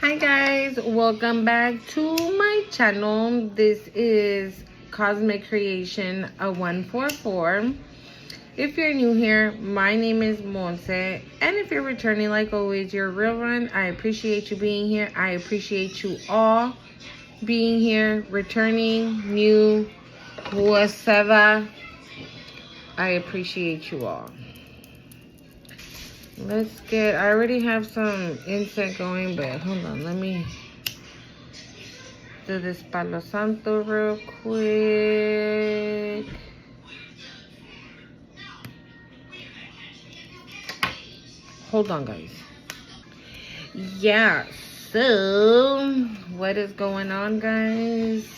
Hi guys, welcome back to my channel. This is Cosmic Creation 144. If you're new here, my name is Monse, and if you're returning, like always, you're a real one. I appreciate you being here. I appreciate you all being here, returning, new, whatever. I appreciate you all. Let's get, I already have some incense going, but hold on, let me do this Palo Santo real quick. Hold on, guys. Yeah, so what is going on, guys?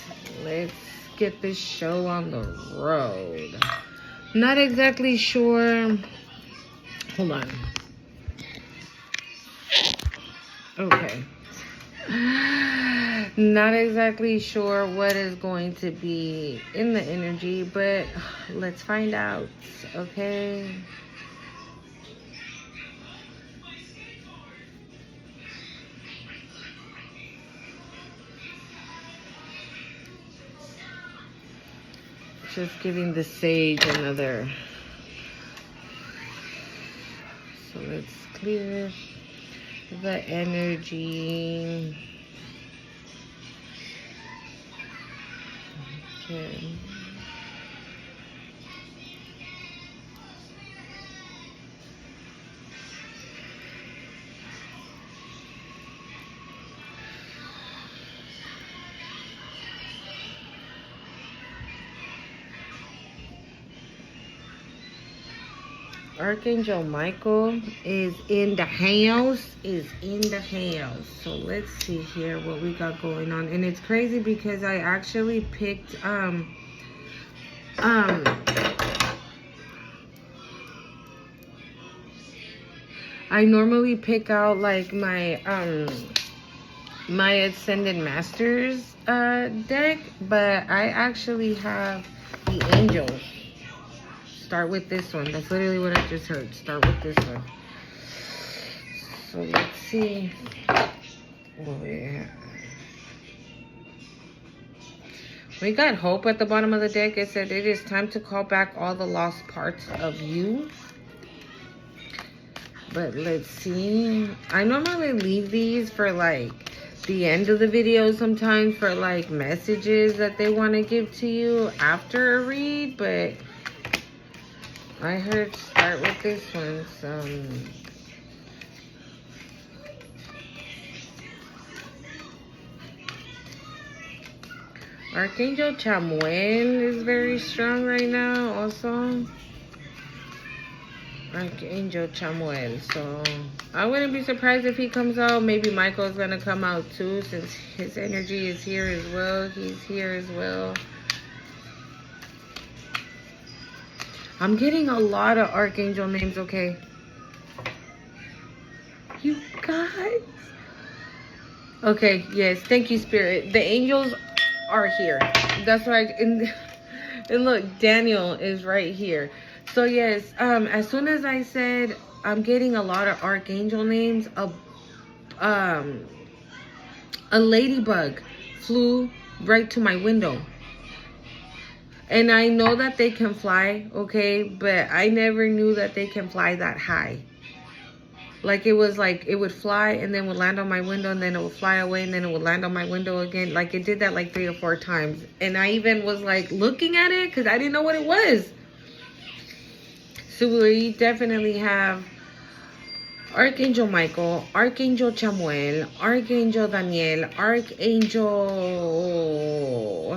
Let's get this show on the road. Not exactly sure. Hold on. Okay. Not exactly sure what is going to be in the energy, but let's find out, okay? Just giving the sage another. So let's clear the energy. Okay. Archangel Michael is in the house, So let's see here what we got going on. And it's crazy because I actually picked I normally pick out like my my Ascended Masters deck, but I actually have the angels. Start with this one. That's literally what I just heard. Start with this one. So let's see what we have. We got Hope at the bottom of the deck. It said it is time to call back all the lost parts of you. But let's see. I normally leave these for like the end of the video sometimes for like messages that they want to give to you after a read, but I heard start with this one. Archangel Chamuel is very strong right now also. Archangel Chamuel. So I wouldn't be surprised if he comes out. Maybe Michael's going to come out too, since his energy is here as well. He's here as well. I'm getting a lot of Archangel names, okay? You guys. Okay, yes. Thank you, Spirit. The angels are here. That's right. And look, Daniel is right here. So, yes, as soon as I said I'm getting a lot of Archangel names, a ladybug flew right to my window. And I know that they can fly, okay? But I never knew that they can fly that high. Like, it was like, it would fly and then would land on my window and then it would fly away and then it would land on my window again. Like, it did that like 3 or 4 times. And I even was like looking at it because I didn't know what it was. So we definitely have Archangel Michael, Archangel Chamuel, Archangel Daniel, Archangel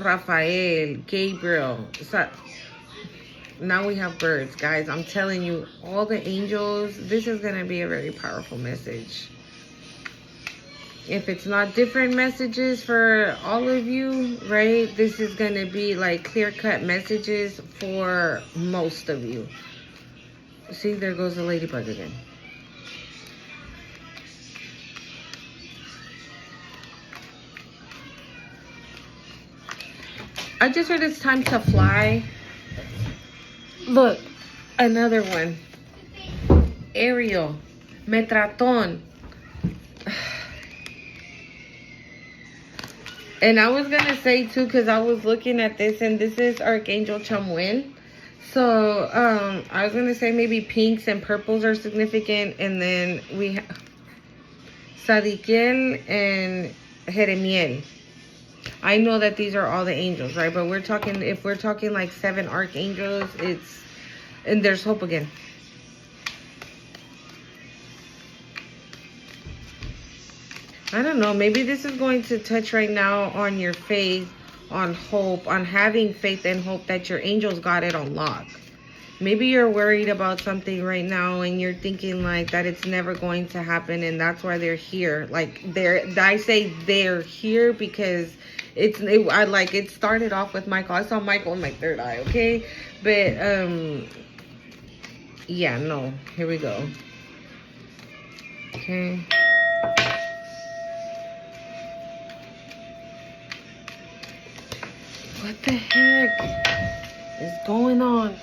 Raphael, Gabriel. So now we have birds, guys. I'm telling you, all the angels, this is going to be a very powerful message. If it's not different messages for all of you, right, this is going to be like clear-cut messages for most of you. See, there goes the ladybug again. I just heard it's time to fly. Look, another one. Ariel, Metraton. And I was going to say, too, because I was looking at this, and this is Archangel Chamuel. So, I was going to say maybe pinks and purples are significant. And then we have Sadikiel and Jeremiel. I know that these are all the angels, right? But if we're talking like 7 archangels, and there's hope again. I don't know. Maybe this is going to touch right now on your faith, on hope, on having faith and hope that your angels got it on lock. Maybe you're worried about something right now and you're thinking like that it's never going to happen, and that's why they're here. Like I say they're here because it started off with Michael. I saw Michael in my third eye, okay? But yeah, no. Here we go. Okay. What the heck is going on?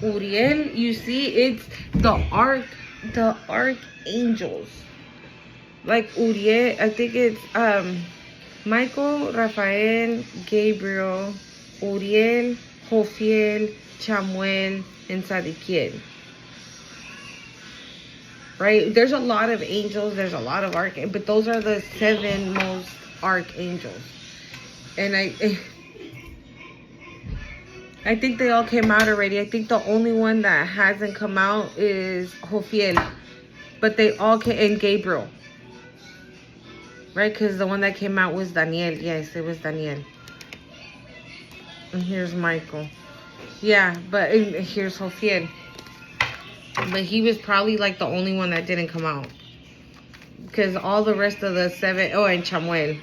Uriel, you see, it's the archangels. Like Uriel, I think it's Michael, Raphael, Gabriel, Uriel, Jofiel, Chamuel, and Sadikiel. Right? There's a lot of angels, there's a lot of archangels, but those are the 7 most archangels. And I think they all came out already. I think the only one that hasn't come out is Jofiel. But they all came, and Gabriel. Right? Because the one that came out was Daniel. Yes, it was Daniel. And here's Michael. Yeah, but here's Jofiel. But he was probably like the only one that didn't come out. Because all the rest of the 7... Oh, and Chamuel.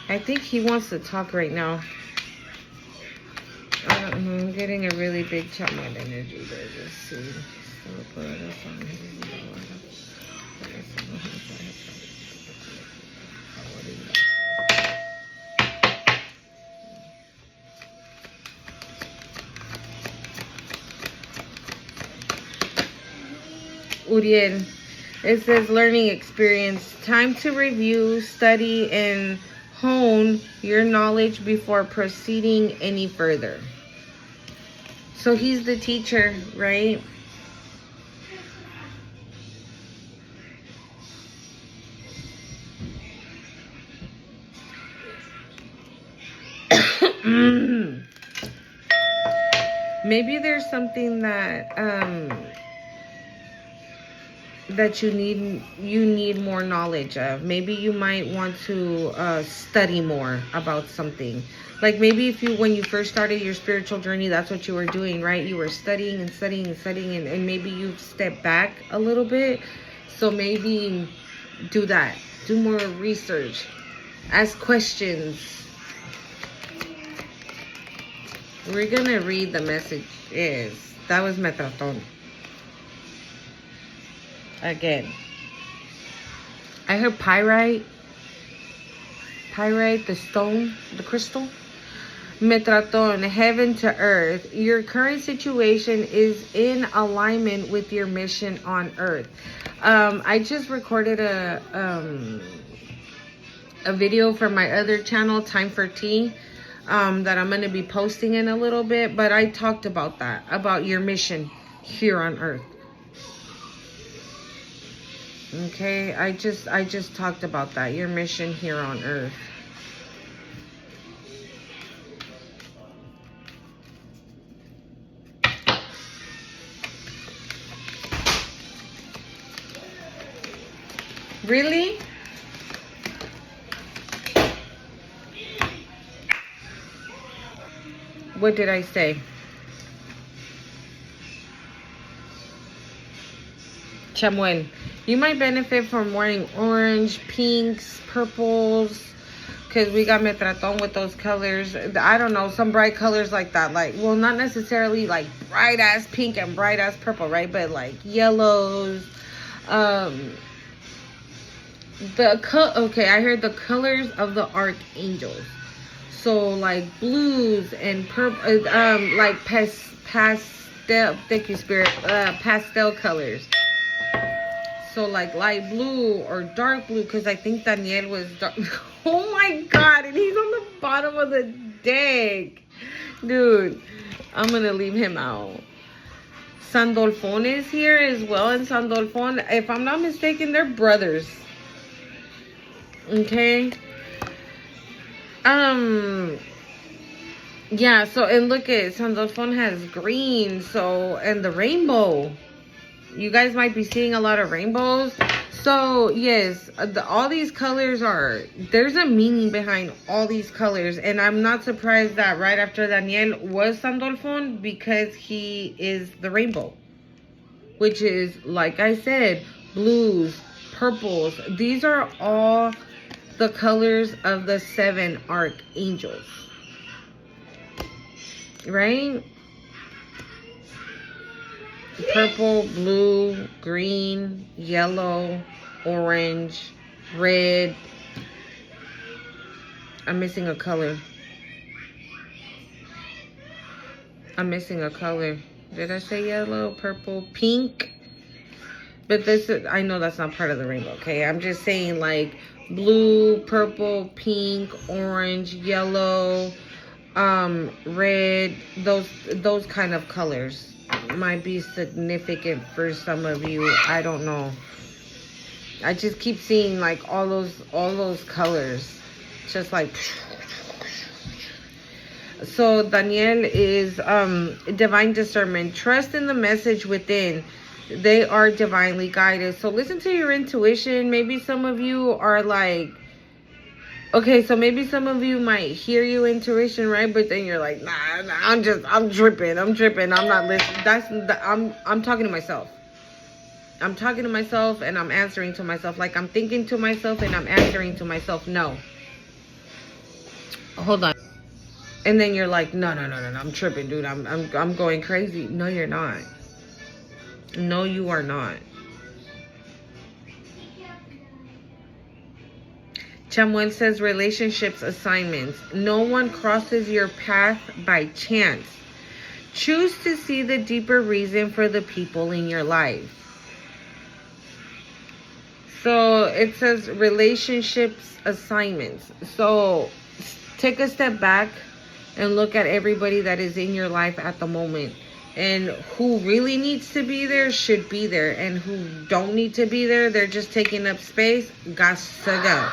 I think he wants to talk right now. I don't know. I'm getting a really big Chamuel energy there. Let's see. Uriel. It says learning experience. Time to review, study, and hone your knowledge before proceeding any further. So he's the teacher, right? Maybe there's something that that you need more knowledge of. Maybe you might want to study more about something. Like maybe when you first started your spiritual journey, that's what you were doing, right? You were studying and studying and studying, and maybe you've stepped back a little bit. So maybe do that. Do more research. Ask questions. We're gonna read the messages. That was Metatron. Again, I heard pyrite, the stone, the crystal. Metraton, heaven to earth. Your current situation is in alignment with your mission on earth. I just recorded a video for my other channel, Time for Tea, that I'm going to be posting in a little bit. But I talked about that, about your mission here on earth. Okay, I just talked about that, your mission here on earth. Really? What did I say? Chamuel, you might benefit from wearing orange, pinks, purples, because we got Metraton with those colors. I don't know, some bright colors like that. Like, well, not necessarily like bright ass pink and bright ass purple, right? But like yellows. Okay, I heard the colors of the archangels. So like blues and purple, like pastel. Thank you, Spirit. Pastel colors. So like light blue or dark blue, because I think Daniel was dark. Oh my God, and he's on the bottom of the deck. Dude, I'm gonna leave him out. Sandolfon is here as well, and Sandolfon, if I'm not mistaken, they're brothers. Okay. Yeah, so, and look at Sandolfon has green, so, and the rainbow. You guys might be seeing a lot of rainbows. So, yes, all these colors there's a meaning behind all these colors. And I'm not surprised that right after Daniel was Sandolfon, because he is the rainbow. Which is, like I said, blues, purples. These are all the colors of the 7 archangels. Right? Purple, blue, green, yellow, orange, red. I'm missing a color. Did I say yellow, purple, pink? But this is, I know that's not part of the rainbow, okay? I'm just saying like blue, purple, pink, orange, yellow, red, those kind of colors might be significant for some of you. I don't know. I just keep seeing like all those colors, just like. So Daniel is divine discernment. Trust in the message within. They are divinely guided. So listen to your intuition. Maybe some of you are like, okay, so maybe some of you might hear your intuition, right? But then you're like, nah, I'm tripping. I'm not listening. I'm talking to myself. I'm talking to myself and I'm answering to myself. Like I'm thinking to myself and I'm answering to myself. No. Hold on. And then you're like, no, I'm tripping, dude. I'm going crazy. No, you're not. No, you are not. Chamuel says relationships assignments. No one crosses your path by chance. Choose to see the deeper reason for the people in your life. So it says relationships assignments. So take a step back and look at everybody that is in your life at the moment. And who really needs to be there should be there. And who don't need to be there, they're just taking up space, got to go.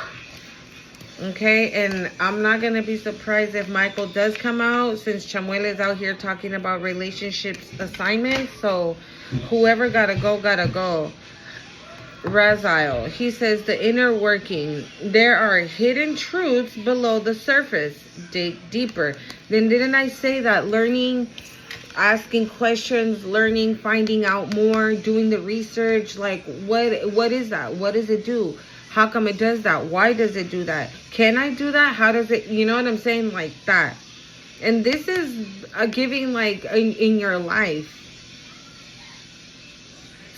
Okay, and I'm not going to be surprised if Michael does come out, since Chamuel is out here talking about relationships assignments. So whoever gotta go. Raziel, he says the inner working. There are hidden truths below the surface. Dig deeper. Then didn't I say that learning, asking questions, learning, finding out more, doing the research, like what is that? What does it do? How come it does that? Why does it do that? Can I do that? How does it, you know what I'm saying? Like that. And this is a giving like in your life.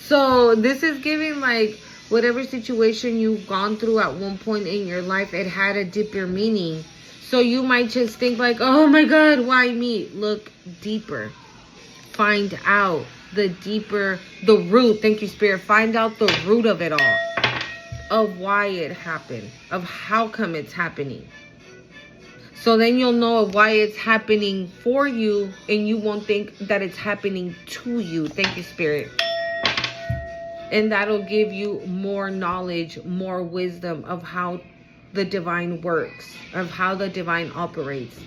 So this is giving like whatever situation you've gone through at one point in your life, it had a deeper meaning. So you might just think like, oh my God, why me? Look deeper. Find out the deeper, the root. Thank you, Spirit. Find out the root of it all. Of why it happened. Of how come it's happening. So then you'll know of why it's happening for you. And you won't think that it's happening to you. Thank you, Spirit. And that'll give you more knowledge, more wisdom of how the divine works, of how the divine operates.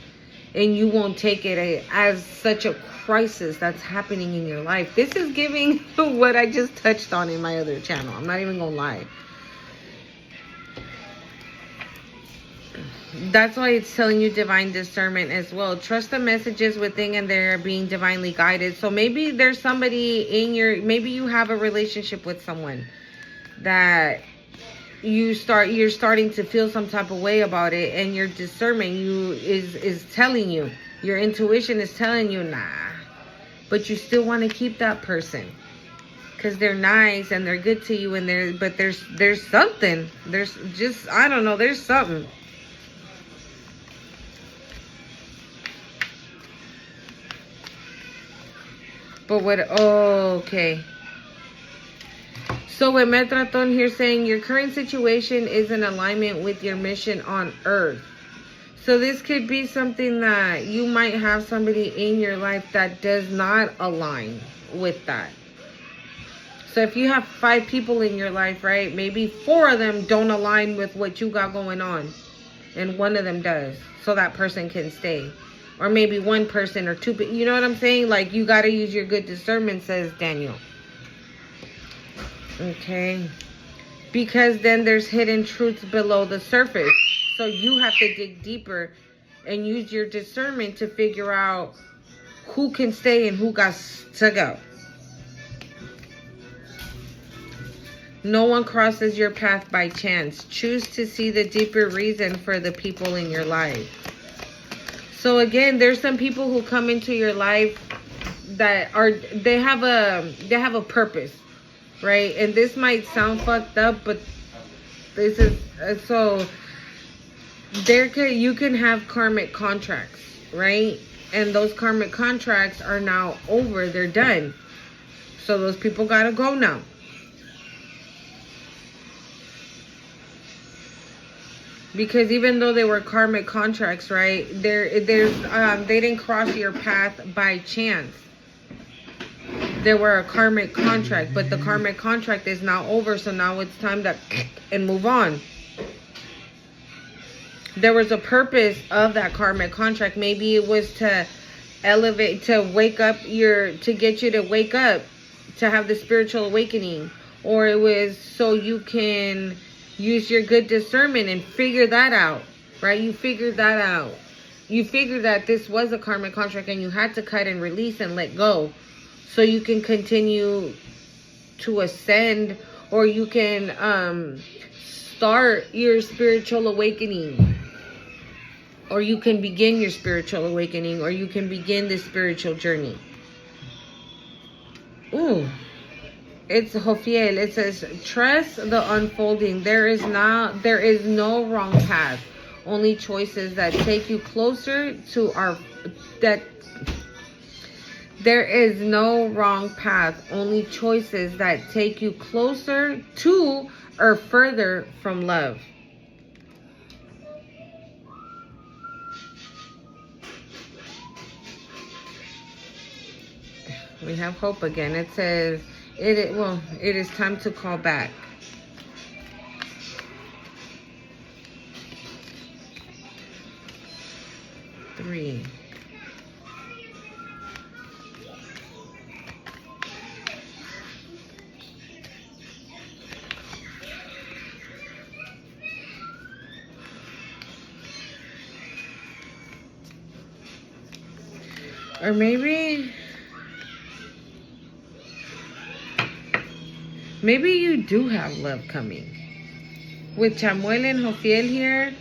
And you won't take it as such a crisis that's happening in your life. This is giving what I just touched on in my other channel. I'm not even gonna lie. That's why it's telling you divine discernment as well. Trust the messages within and they're being divinely guided. So maybe there's somebody in maybe you have a relationship with someone that you're starting to feel some type of way about it, and your discernment is telling you, your intuition is telling you, nah, but you still want to keep that person because they're nice and they're good to you, and there's something, there's just, I don't know, there's something. But what, oh, okay. So with Metraton here saying your current situation is in alignment with your mission on earth. So this could be something that you might have somebody in your life that does not align with that. So if you have 5 people in your life, right, maybe 4 of them don't align with what you got going on, and 1 of them does, so that person can stay. Or maybe 1 person or 2 people, you know what I'm saying? Like, you got to use your good discernment, says Daniel. Okay. Because then there's hidden truths below the surface. So you have to dig deeper and use your discernment to figure out who can stay and who got to go. No one crosses your path by chance. Choose to see the deeper reason for the people in your life. So again, there's some people who come into your life that they have a purpose, right? And this might sound fucked up, but this is so you can have karmic contracts, right? And those karmic contracts are now over. They're done. So those people gotta go now. Because even though they were karmic contracts, right, they didn't cross your path by chance. They were a karmic contract, but the karmic contract is now over, so now it's time to and move on. There was a purpose of that karmic contract. Maybe it was to elevate, to get you to wake up, to have the spiritual awakening, or it was so you can use your good discernment and figure that out, right? You figured that out. You figured that this was a karmic contract and you had to cut and release and let go so you can continue to ascend, or you can start your spiritual awakening, or you can begin your spiritual awakening, or you can begin this spiritual journey. Ooh. It's Jofiel. It says, trust the unfolding. There is no wrong path. Only choices that take you closer to there is no wrong path. Only choices that take you closer to or further from love. We have hope again. It says, it is time to call back. Three. Or maybe you do have love coming. With Chamuel and Jofiel here.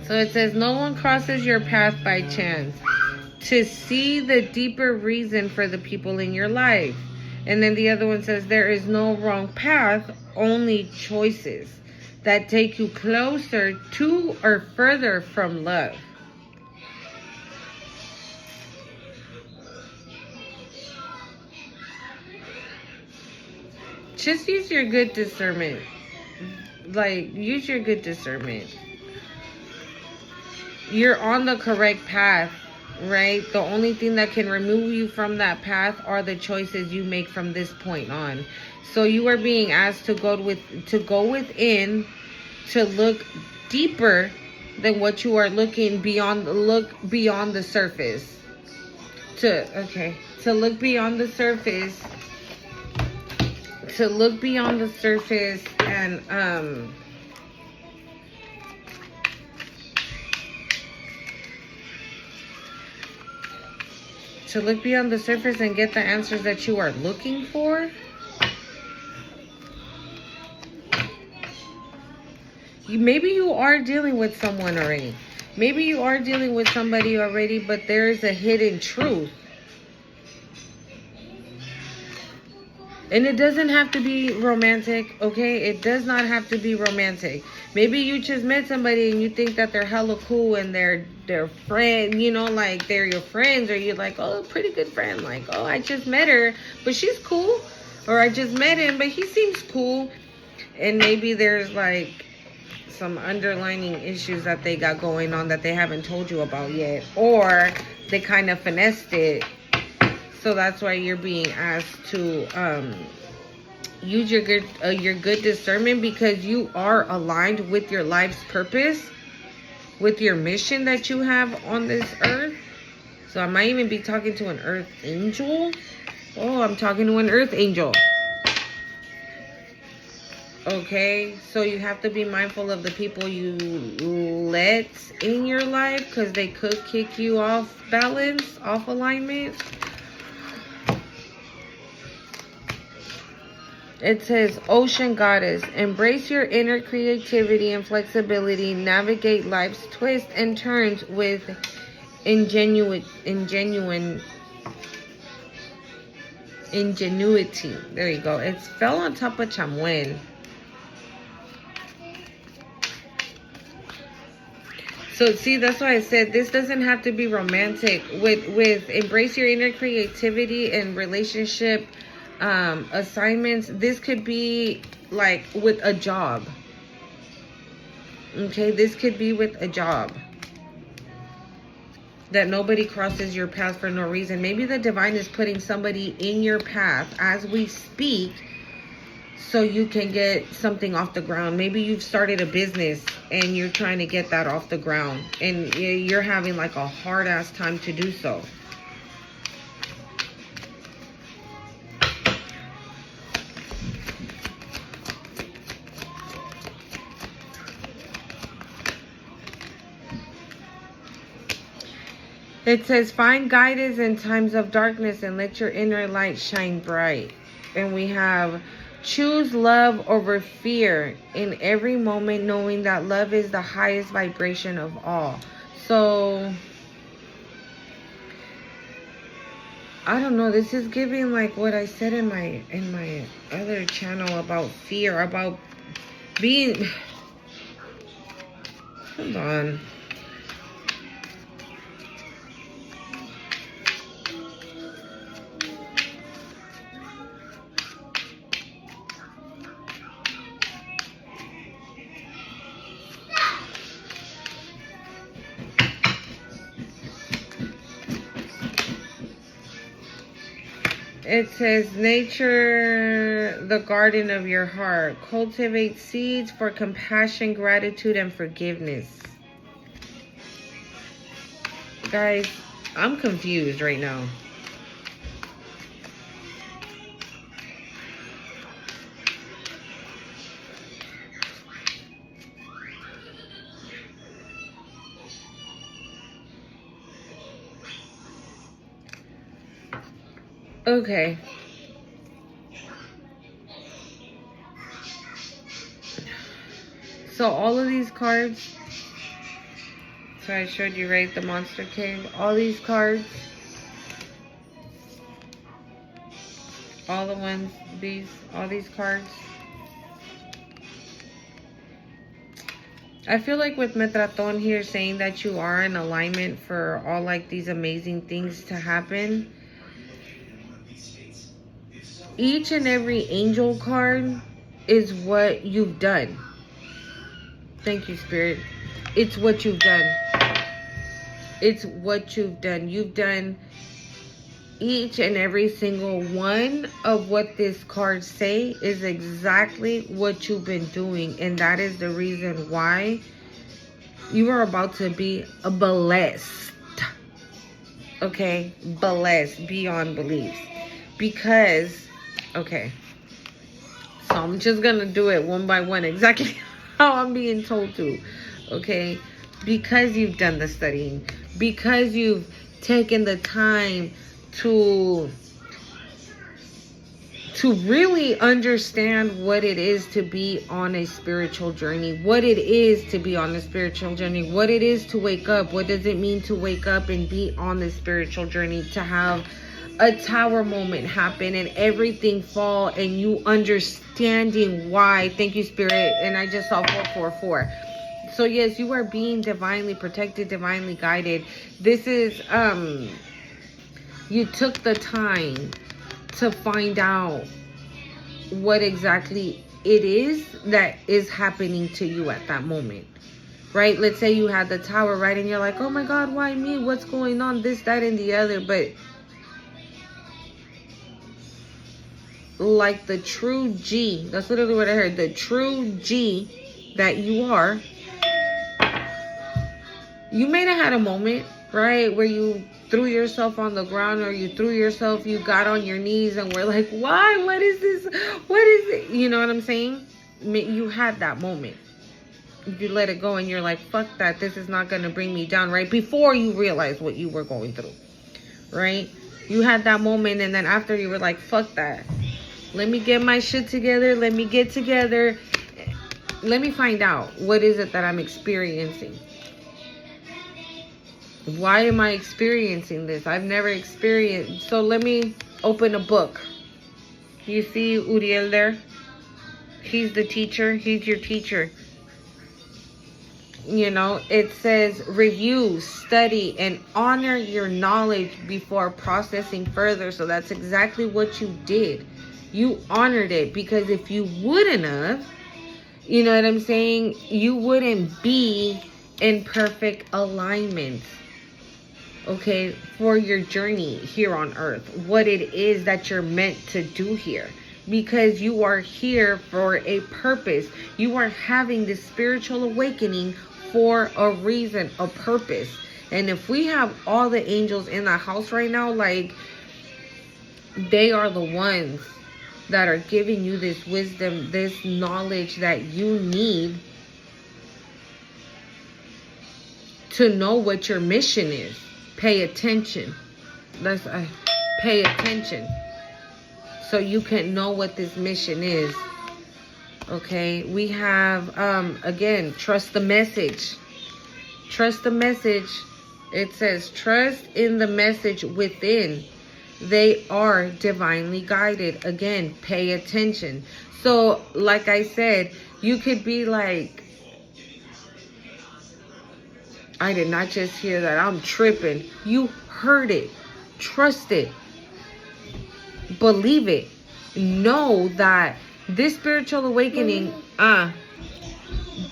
So it says, no one crosses your path by chance. To see the deeper reason for the people in your life. And then the other one says, there is no wrong path, only choices that take you closer to or further from love. Just use your good discernment. Like, use your good discernment. You're on the correct path, right? The only thing that can remove you from that path are the choices you make from this point on. So you are being asked to go within, to look deeper than what you are looking beyond. Look beyond the surface. To look beyond the surface. To look beyond the surface and to look beyond the surface and get the answers that you are looking for. Maybe you are dealing with someone already. Maybe you are dealing with somebody already, but there is a hidden truth. And it doesn't have to be romantic, okay? It does not have to be romantic. Maybe you just met somebody and you think that they're hella cool and they're friend, you know, like they're your friends, or you're like, oh, pretty good friend. Like, oh, I just met her, but she's cool. Or I just met him, but he seems cool. And maybe there's like some underlining issues that they got going on that they haven't told you about yet. Or they kind of finessed it. So that's why you're being asked to use your good discernment, because you are aligned with your life's purpose, with your mission that you have on this earth. So I might even be talking to an earth angel. Oh, I'm talking to an earth angel. Okay, so you have to be mindful of the people you let in your life, because they could kick you off balance, off alignment. It says, Ocean Goddess, embrace your inner creativity and flexibility, navigate life's twists and turns with ingenuity. There you go. It fell on top of Chamuel. So see, that's why I said this doesn't have to be romantic. With embrace your inner creativity and relationship assignments, this could be like with a job. Okay, this could be with a job. That nobody crosses your path for no reason. Maybe the divine is putting somebody in your path as we speak, so you can get something off the ground. Maybe you've started a business and you're trying to get that off the ground, and you're having like a hard ass time to do so. It says, find guidance in times of darkness and let your inner light shine bright. And we have, choose love over fear in every moment, knowing that love is the highest vibration of all. So, I don't know. This is giving like what I said in my other channel about fear, about being... Hold on. It says, nature the garden of your heart. Cultivate seeds for compassion, gratitude, and forgiveness. Guys, I'm confused right now. Okay. So all of these cards, so I showed you, right, the Monster Cave, all these cards, all the ones, all these cards, I feel like with Metraton here saying that you are in alignment for all like these amazing things to happen. Each and every angel card is what you've done. Thank you, Spirit. It's what you've done. It's what you've done. You've done each and every single one of what this cards say is exactly what you've been doing. And that is the reason why you are about to be blessed. Okay? Blessed beyond beliefs. Because... Okay, so I'm just going to do it one by one, exactly how I'm being told to, okay? Because you've done the studying, because you've taken the time to really understand what it is to be on a spiritual journey, what it is to be on a spiritual journey, what it is to wake up, what does it mean to wake up and be on the spiritual journey, to have a tower moment happen and everything fall, and you understanding why. Thank you, Spirit. And I just saw 444. So yes, you are being divinely protected, divinely guided. This is you took the time to find out what exactly it is that is happening to you at that moment. Right? Let's say you had the tower, right? And you're like, oh my God, why me? What's going on? This, that, and the other. But like the true G, that's literally what I heard. The true G that you are, you may have had a moment, right? Where you threw yourself on the ground, or you got on your knees and were like, why? What is this? What is it? You know what I'm saying? You had that moment. You let it go and you're like, fuck that. This is not going to bring me down, right? Before you realize what you were going through, right? You had that moment, and then after you were like, fuck that. Let me get my shit together. Let me get together. Let me find out, what is it that I'm experiencing? Why am I experiencing this? I've never experienced. So let me open a book. You see Uriel there? He's the teacher. He's your teacher. You know, it says review, study, and honor your knowledge before processing further. So that's exactly what you did. You honored it, because if you wouldn't have, you know what I'm saying, you wouldn't be in perfect alignment, okay, for your journey here on earth, what it is that you're meant to do here. Because you are here for a purpose. You are having this spiritual awakening for a reason, a purpose. And if we have all the angels in the house right now, like, they are the ones that are giving you this wisdom, this knowledge that you need to know what your mission is. Pay attention. Pay attention, so you can know what this mission is. Okay, we have again, trust the message. Trust the message. It says trust in the message within. They are divinely guided. Again, pay attention. So like I said, you could be like, I did not just hear that, I'm tripping. You heard it. Trust it. Believe it. Know that this spiritual awakening,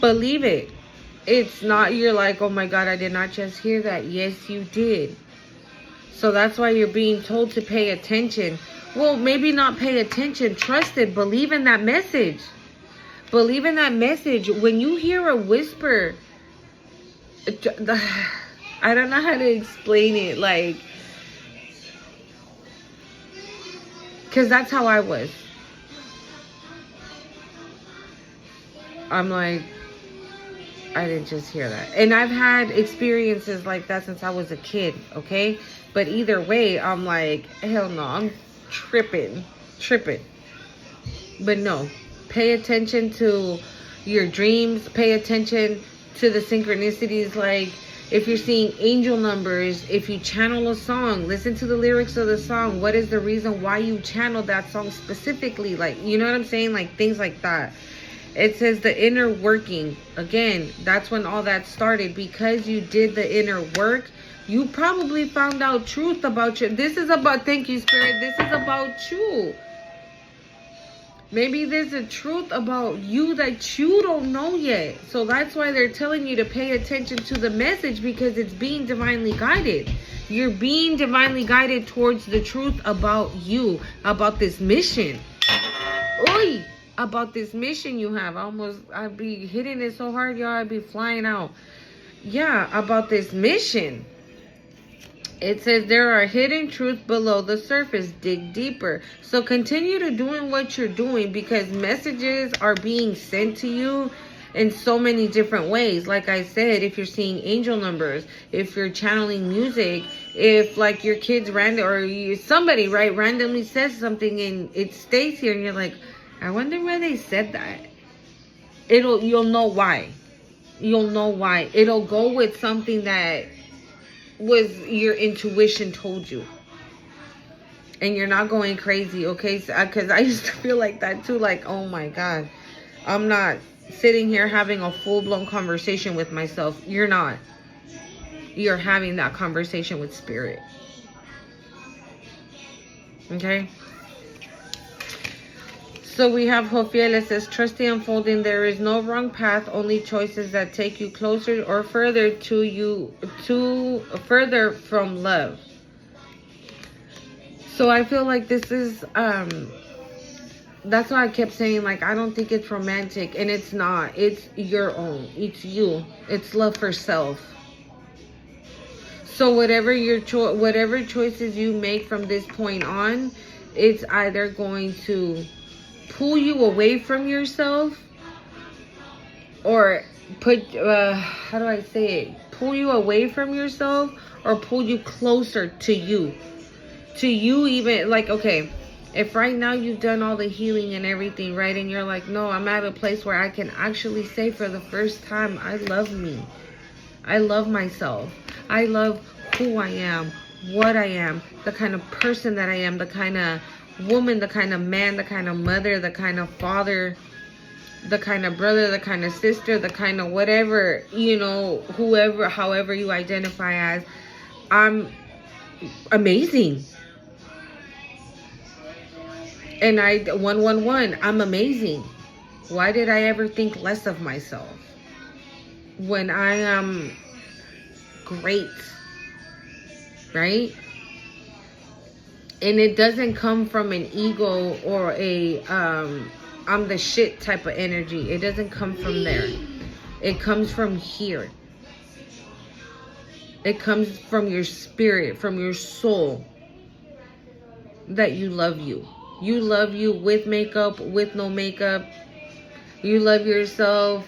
believe it. It's not, you're like, oh my God, I did not just hear that. Yes, you did. So that's why you're being told to pay attention. Well, maybe not pay attention. Trust it. Believe in that message. Believe in that message. When you hear a whisper, I don't know how to explain it. Like, because that's how I was. I'm like, I didn't just hear that. And I've had experiences like that since I was a kid, okay? But either way, I'm like, hell no, I'm tripping. But no, pay attention to your dreams. Pay attention to the synchronicities. Like, if you're seeing angel numbers, if you channel a song, listen to the lyrics of the song. What is the reason why you channeled that song specifically? Like, you know what I'm saying? Like, things like that. It says the inner working. Again, that's when all that started. Because you did the inner work, you probably found out truth about you. This is about, thank you, Spirit. This is about you. Maybe there's a truth about you that you don't know yet. So that's why they're telling you to pay attention to the message, because it's being divinely guided. You're being divinely guided towards the truth about you, about this mission. Oi! About this mission you have. I'd be hitting it so hard, y'all, I'd be flying out. Yeah, about this mission. It says there are hidden truths below the surface. Dig deeper. So continue to doing what you're doing, because messages are being sent to you in so many different ways. Like I said, if you're seeing angel numbers, if you're channeling music, if like your kids somebody, right, randomly says something and it stays here and you're like, I wonder where they said that. You'll know why. You'll know why. It'll go with something that was your intuition told you. And you're not going crazy, okay? Because I used to feel like that too. Like, oh my God. I'm not sitting here having a full-blown conversation with myself. You're not. You're having that conversation with Spirit. Okay? So we have Jofiel. It says, trust the unfolding. There is no wrong path, only choices that take you closer or further further from love. So I feel like this is, that's why I kept saying, like, I don't think it's romantic, and it's not. It's your own. It's you. It's love for self. So whatever whatever choices you make from this point on, it's either going to pull you away from yourself, or how do I say it? Pull you away from yourself, or pull you closer to you. To you, even, like, okay, if right now you've done all the healing and everything, right, and you're like, no, I'm at a place where I can actually say for the first time, I love me. I love myself. I love who I am, what I am, the kind of person that I am, the kind of woman, the kind of man, the kind of mother, the kind of father, the kind of brother, the kind of sister, the kind of whatever, you know, whoever, however you identify as. I'm amazing. And 111, I'm amazing. Why did I ever think less of myself when I am great, right? And it doesn't come from an ego or a I'm the shit type of energy. It doesn't come from there. It comes from here. It comes from your spirit, from your soul, that you love you. You love you with makeup, with no makeup. You love yourself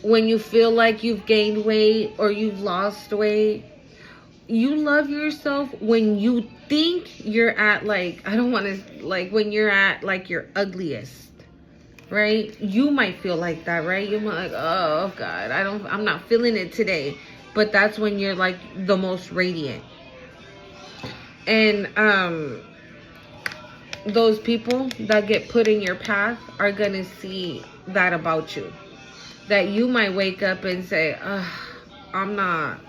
when you feel like you've gained weight or you've lost weight. You love yourself when you think you're at, like, I don't want to, like, when you're at, like, your ugliest, right? You might feel like that, right? You might, like, oh God, I'm not feeling it today. But that's when you're, like, the most radiant. And those people that get put in your path are gonna see that about you. That you might wake up and say, I'm not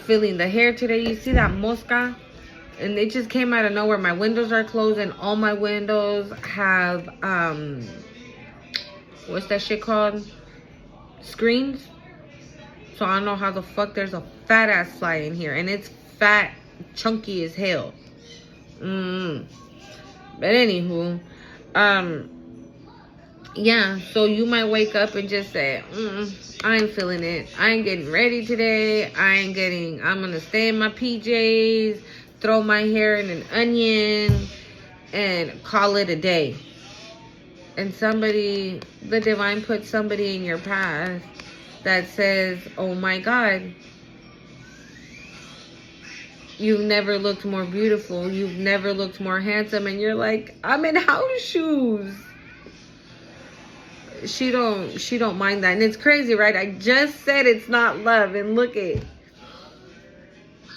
feeling the hair today. You see that mosca? And it just came out of nowhere. My windows are closed, and all my windows have what's that shit called? Screens. So I don't know how the fuck there's a fat ass fly in here, and it's fat, chunky as hell. But anywho, yeah, so you might wake up and just say, I ain't feeling it. I ain't getting ready today. I'm gonna stay in my PJs, throw my hair in an onion, and call it a day. And the divine put somebody in your path that says, oh my God, you've never looked more beautiful. You've never looked more handsome. And you're like, I'm in house shoes. She don't mind that. And it's crazy, right? I just said it's not love, and look it.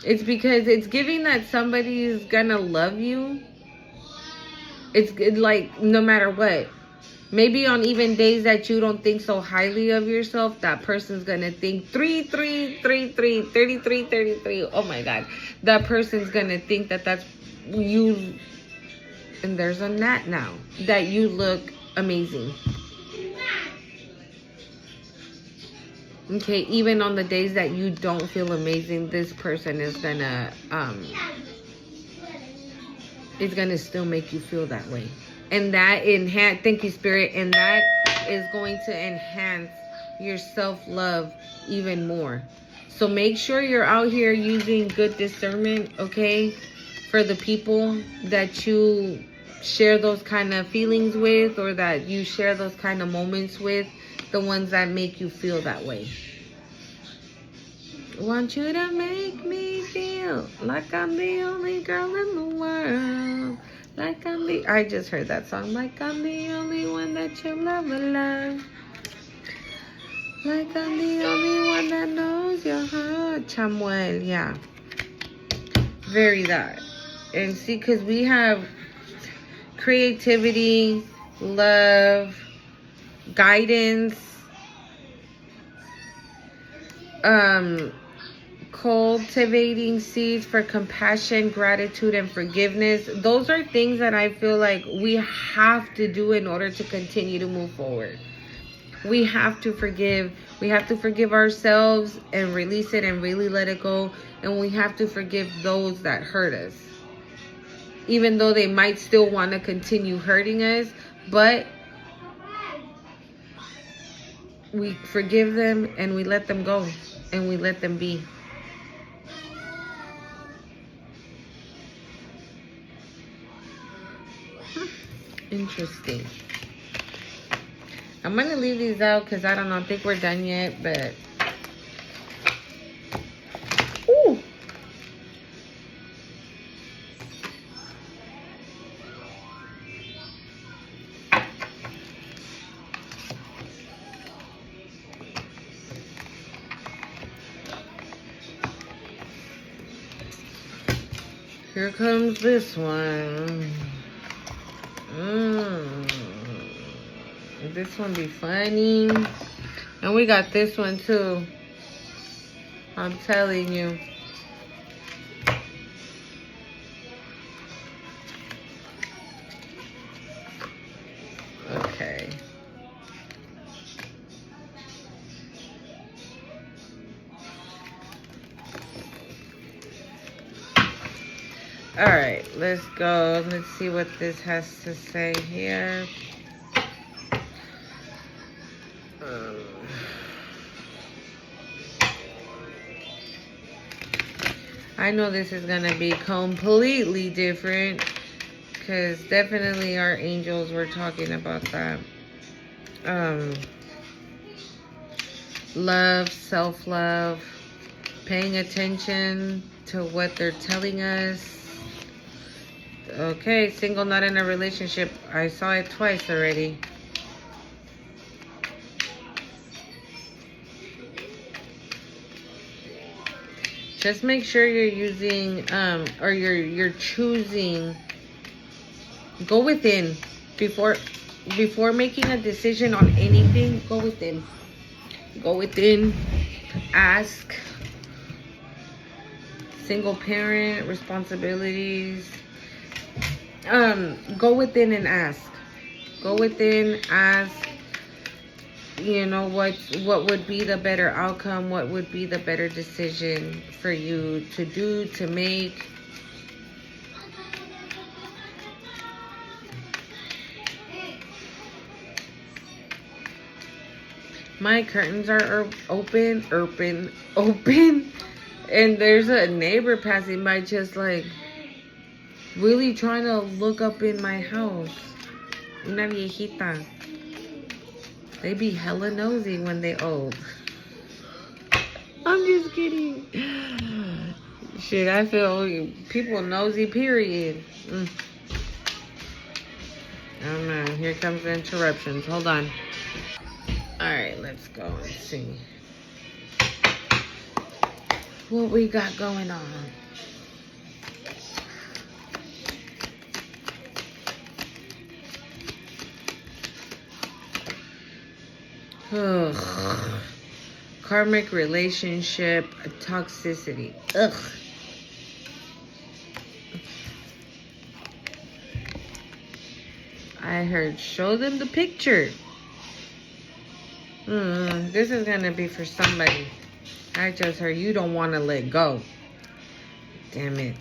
It's because it's giving that somebody is gonna love you. It's like, no matter what. Maybe on even days that you don't think so highly of yourself, that person's gonna think 33. Oh my God. That person's gonna think that that's you. And there's a gnat now. That you look amazing. Okay, even on the days that you don't feel amazing, this person is gonna still make you feel that way. And that thank you, Spirit, and that is going to enhance your self-love even more. So make sure you're out here using good discernment, okay, for the people that you share those kind of feelings with, or that you share those kind of moments with. The ones that make you feel that way. Want you to make me feel like I'm the only girl in the world. I just heard that song. Like I'm the only one that you'll ever love. Like I'm the only one that knows your heart. Chamuel, yeah. Very that. And see, because we have creativity, love, guidance, cultivating seeds for compassion, gratitude, and forgiveness. Those are things that I feel like we have to do in order to continue to move forward. We have to forgive. We have to forgive ourselves and release it and really let it go. And we have to forgive those that hurt us. Even though they might still want to continue hurting us, but we forgive them and we let them go and we let them be. Interesting. I'm going to leave these out because I don't know, I think we're done yet, but... Ooh! Here comes this one. This one be funny. And we got this one too. I'm telling you. Okay. All right, let's go. Let's see what this has to say here. I know this is going to be completely different because definitely our angels were talking about that. Love, self-love, paying attention to what they're telling us. Okay, single, not in a relationship. I saw it twice already. Just make sure you're using, or you're choosing. Go within before making a decision on anything. Go within. Go within. Ask. Single parent responsibilities. Go within and ask. Go within, ask. You know, what would be the better outcome? What would be the better decision for you to do, to make? My curtains are open, and there's a neighbor passing by just like really trying to look up in my house. Una viejita. They be hella nosy when they old. I'm just kidding. Shit, I feel people nosy, period. Oh man, here comes the interruptions. Hold on. Alright, let's go and see what we got going on. Ugh. Karmic relationship toxicity. Ugh. I heard show them the picture. This is gonna be for somebody. I just heard you don't want to let go. Damn it.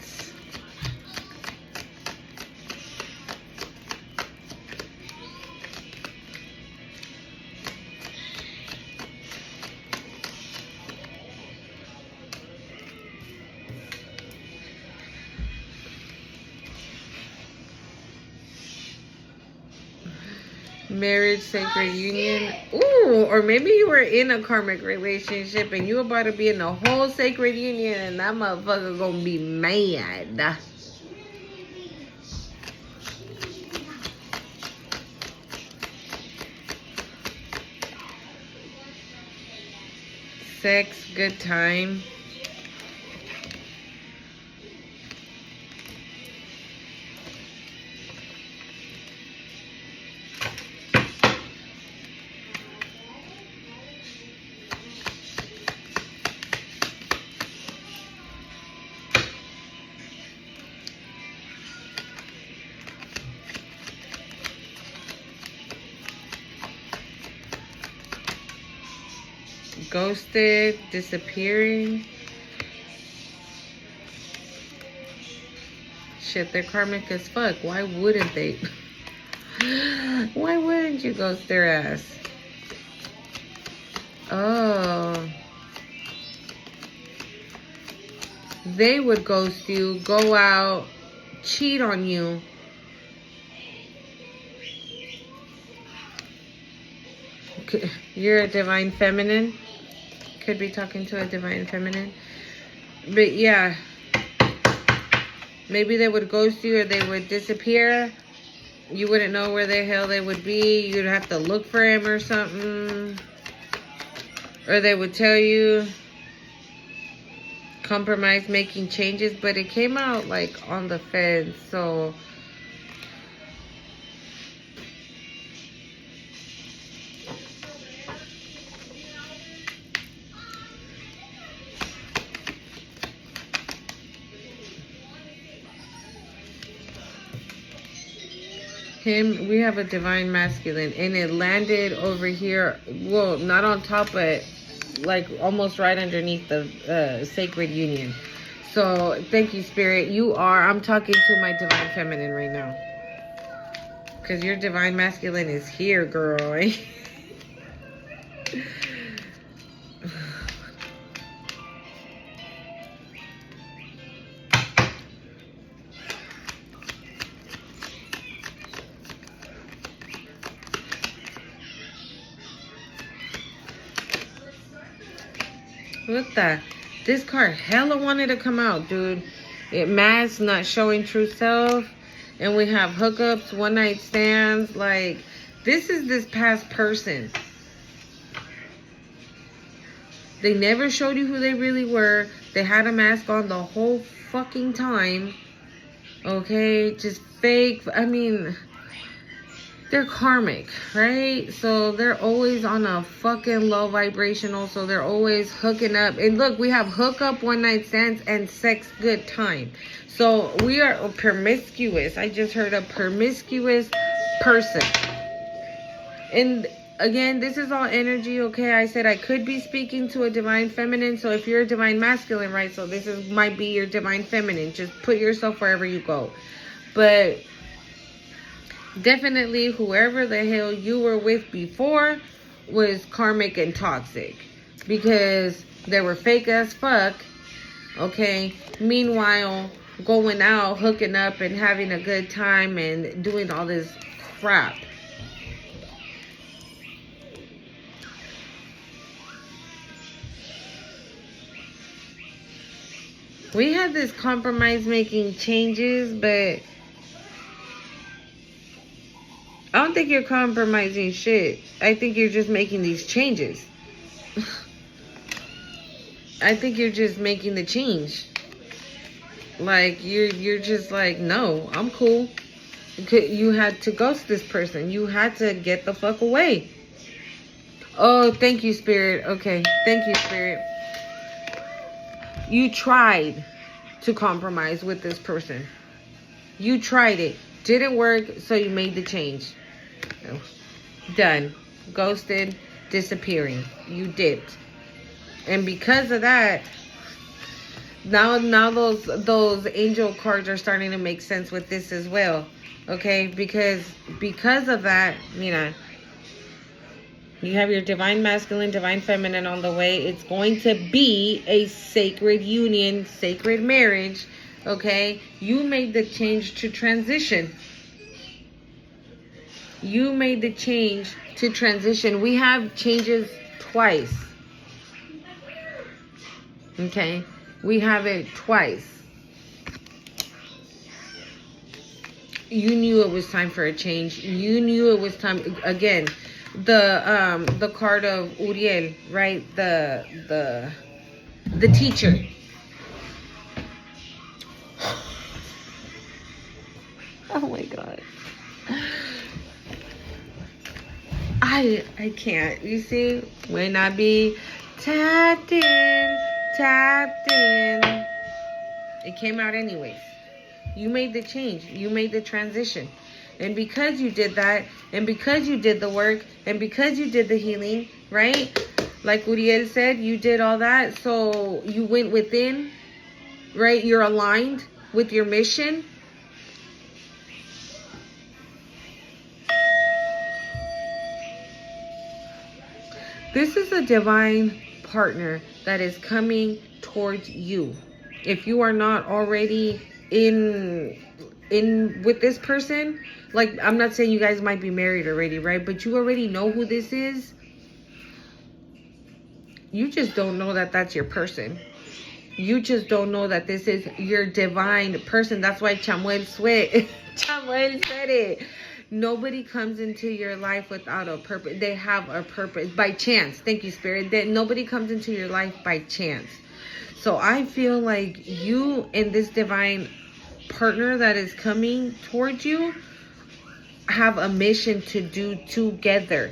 Marriage, sacred union. Ooh, or maybe you were in a karmic relationship and you about to be in a whole sacred union and that motherfucker gonna be mad. Sex, good time. ghosted, disappearing. Shit, they're karmic as fuck. Why wouldn't they? Why wouldn't you ghost their ass? Oh. They would ghost you, go out, cheat on you. You're a divine feminine. Could be talking to a divine feminine. But yeah. Maybe they would ghost you or they would disappear. You wouldn't know where the hell they would be. You'd have to look for him or something. Or they would tell you. Compromise, making changes. But it came out like on the fence. So him, we have a divine masculine, and it landed over here. Well, not on top, but like almost right underneath the sacred union. So thank you, Spirit. I'm talking to my divine feminine right now, because your divine masculine is here, girl. What the? This card hella wanted to come out, dude. It masks, not showing true self. And we have hookups, one night stands. Like, this is this past person. They never showed you who they really were. They had a mask on the whole fucking time. Okay? Just fake. I mean, they're karmic, right? So they're always on a fucking low vibrational. So they're always hooking up. And look, we have hookup, one night stands, and sex good time. So we are promiscuous. I just heard a promiscuous person. And again, this is all energy, okay? I said I could be speaking to a divine feminine. So if you're a divine masculine, right? So might be your divine feminine. Just put yourself wherever you go. But definitely whoever the hell you were with before was karmic and toxic, because they were fake as fuck, okay? Meanwhile, going out, hooking up, and having a good time and doing all this crap. We had this compromise, making changes, but I don't think you're compromising shit. I think you're just making these changes. I think you're just making the change. Like, you're just like, no, I'm cool. You had to ghost this person. You had to get the fuck away. Oh, thank you, Spirit. Okay, thank you, Spirit. You tried to compromise with this person. You tried it. Didn't work, so you made the change. Done. Ghosted, disappearing. You dipped. And because of that, now those angel cards are starting to make sense with this as well. Okay? Because of that, you know, you have your divine masculine, divine feminine on the way. It's going to be a sacred union, sacred marriage. Okay? You made the change to transition. You made the change to transition. We have changes twice. Okay? We have it twice. You knew it was time for a change. You knew it was time. Again, the card of Uriel, right? The teacher. Oh my God. I can't. You see, when I be tapped in. It came out anyways. You made the change. You made the transition. And because you did that, and because you did the work, and because you did the healing, right? Like Uriel said, you did all that. So you went within, right? You're aligned with your mission. This is a divine partner that is coming towards you. If you are not already in with this person, like, I'm not saying you guys might be married already, right? But you already know who this is. You just don't know that that's your person. You just don't know that this is your divine person. That's why Chamuel Chamuel said it. Nobody comes into your life without a purpose. They have a purpose by chance. Thank you, Spirit. That nobody comes into your life by chance. So I feel like you and this divine partner that is coming towards you have a mission to do together.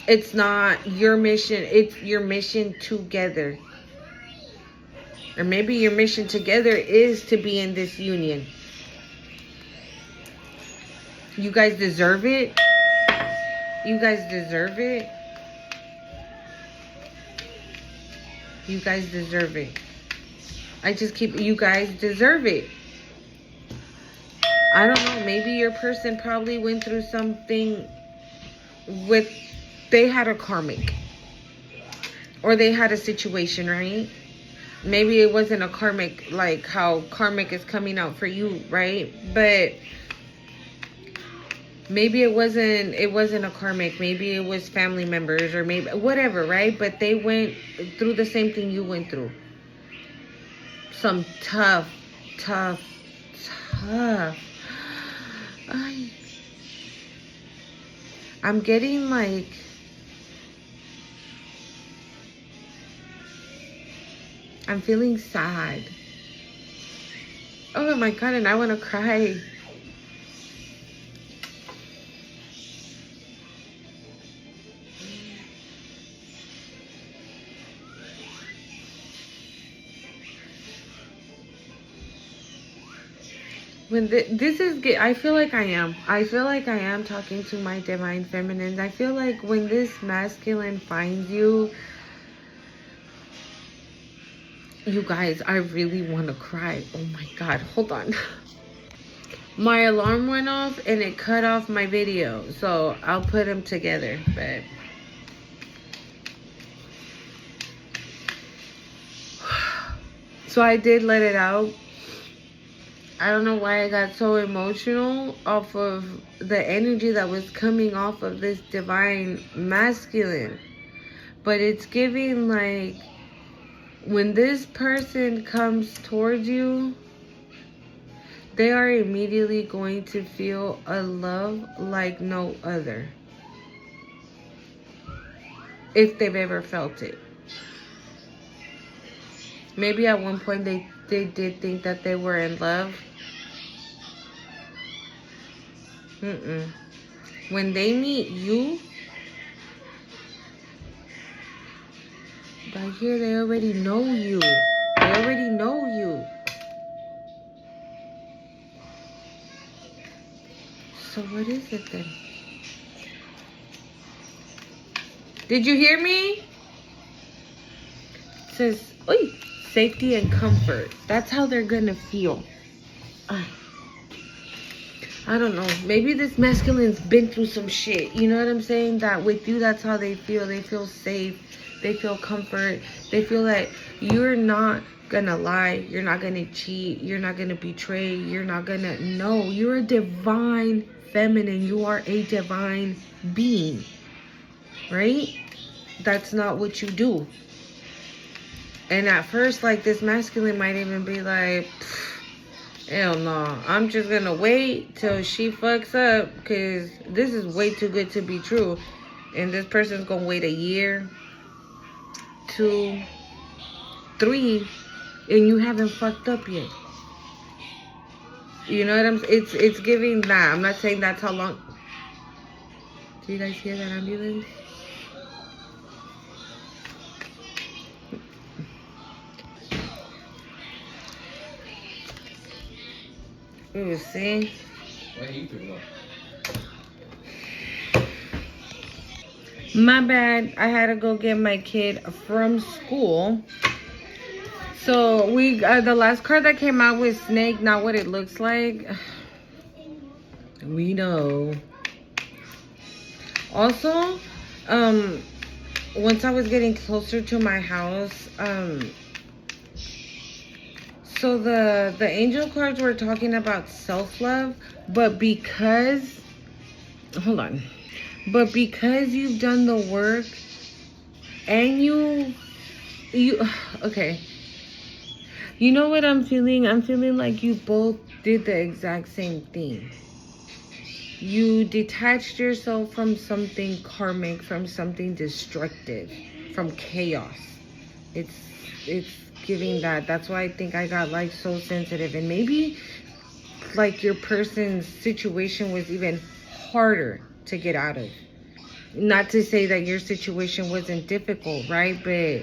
It's not your mission, it's your mission together. Or maybe your mission together is to be in this union. You guys deserve it. You guys deserve it. You guys deserve it. You guys deserve it. I don't know, maybe your person probably went through something they had a karmic. Or they had a situation, right? Maybe it wasn't a karmic, like how karmic is coming out for you, right? But maybe it wasn't a karmic. Maybe it was family members or maybe whatever, right? But they went through the same thing you went through. Some tough. I'm getting like, I'm feeling sad. Oh my God, and I want to cry. When this is, I feel like I am talking to my divine feminines. I feel like when this masculine finds you, you guys, I really want to cry. Oh my God, hold on. My alarm went off and it cut off my video, so I'll put them together. But so I did let it out. I don't know why I got so emotional off of the energy that was coming off of this divine masculine. But it's giving like, when this person comes towards you, they are immediately going to feel a love like no other. If they've ever felt it. Maybe at one point they did think that they were in love. When they meet you, right here, they already know you. They already know you. So what is it then? Did you hear me? It says, oi, safety and comfort. That's how they're gonna feel. I don't know. Maybe this masculine's been through some shit. You know what I'm saying? That with you, that's how they feel. They feel safe. They feel comfort. They feel that you're not gonna lie. You're not gonna cheat. You're not gonna betray. You're not gonna... No, you're a divine feminine. You are a divine being. Right? That's not what you do. And at first, like, this masculine might even be like... Hell no, I'm just gonna wait till she fucks up because this is way too good to be true. And this person's gonna wait a year, 2, 3, and you haven't fucked up yet. You know what I'm saying? It's giving that. I'm not saying that's how long. Do you guys hear that ambulance? Ooh, see? My bad. I had to go get my kid from school. So we the last card that came out was snake, not what it looks like. We know. Also, once I was getting closer to my house, so the angel cards were talking about self-love, but because you've done the work and you okay. You know what I'm feeling? I'm feeling like you both did the exact same thing. You detached yourself from something karmic, from something destructive, from chaos. It's giving that. That's why I think I got like so sensitive. And maybe like your person's situation was even harder to get out of. Not to say that your situation wasn't difficult, right? But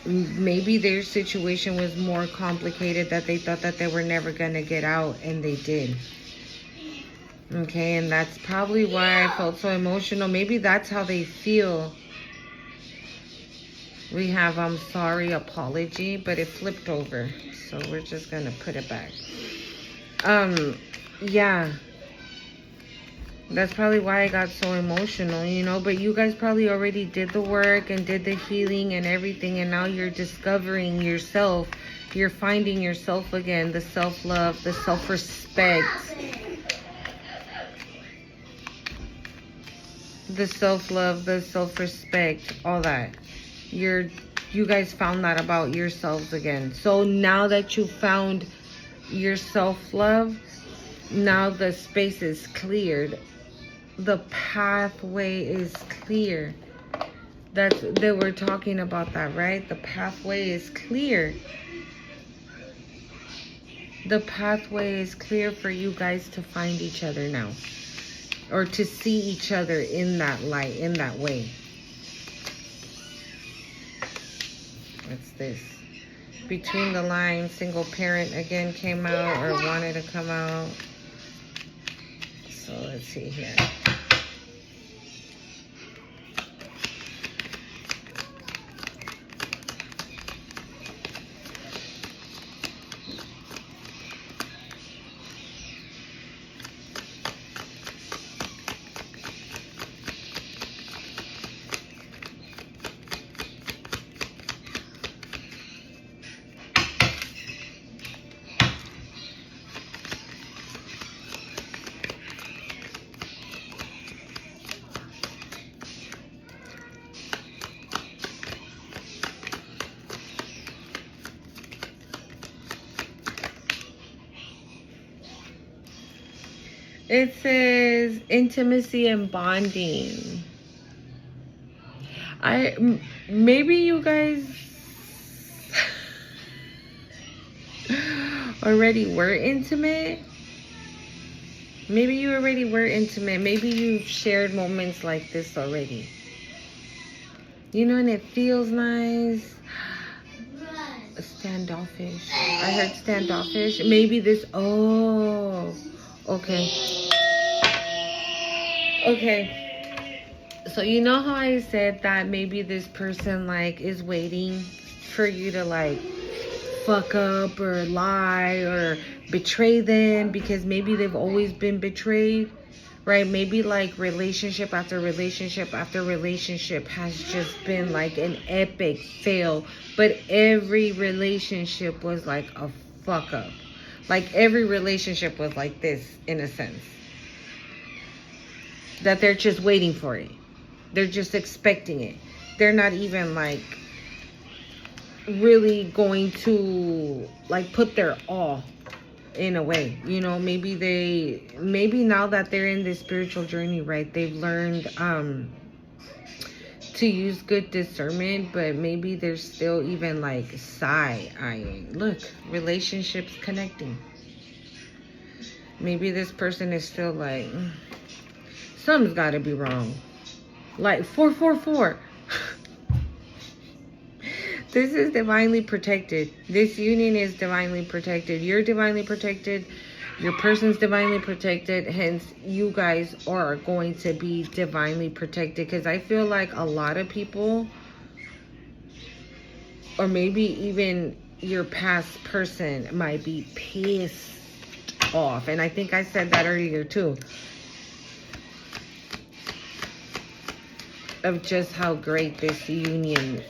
maybe their situation was more complicated, that they thought that they were never going to get out, and they did. Okay, and that's probably why I felt so emotional. Maybe that's how they feel. We have I'm sorry, apology, but it flipped over, so we're just going to put it back. Yeah. That's probably why I got so emotional, you know, but you guys probably already did the work and did the healing and everything, and now you're discovering yourself. You're finding yourself again, the self-love, the self-respect, the self-love, the self-respect, all that. You guys found that about yourselves again. So now that you found your self-love, now the space is cleared. The pathway is clear. They were talking about that, right? The pathway is clear. The pathway is clear for you guys to find each other now, or to see each other in that light, in that way. What's this? Between the lines, single parent again came out, or wanted to come out. So let's see here. It says intimacy and bonding. Maybe you guys already were intimate. Maybe you already were intimate. Maybe you've shared moments like this already. You know, and it feels nice. Standoffish. I heard standoffish. Maybe this, oh, okay. Okay. So you know how I said that maybe this person like is waiting for you to like fuck up or lie or betray them, because maybe they've always been betrayed, right? Maybe like relationship after relationship after relationship has just been like an epic fail, but every relationship was like a fuck up. Like every relationship was like this, in a sense, that they're just waiting for it. They're just expecting it. They're not even like really going to like put their all in a way, you know. Maybe now that they're in this spiritual journey, right, they've learned to use good discernment, but maybe they're still even like side-eyeing. Look, relationships connecting. Maybe this person is still like, something's got to be wrong. Like 444. This is divinely protected. This union is divinely protected. You're divinely protected. Your person's divinely protected. Hence, you guys are going to be divinely protected. Because I feel like a lot of people, or maybe even your past person, might be pissed off. And I think I said that earlier too. Of just how great this union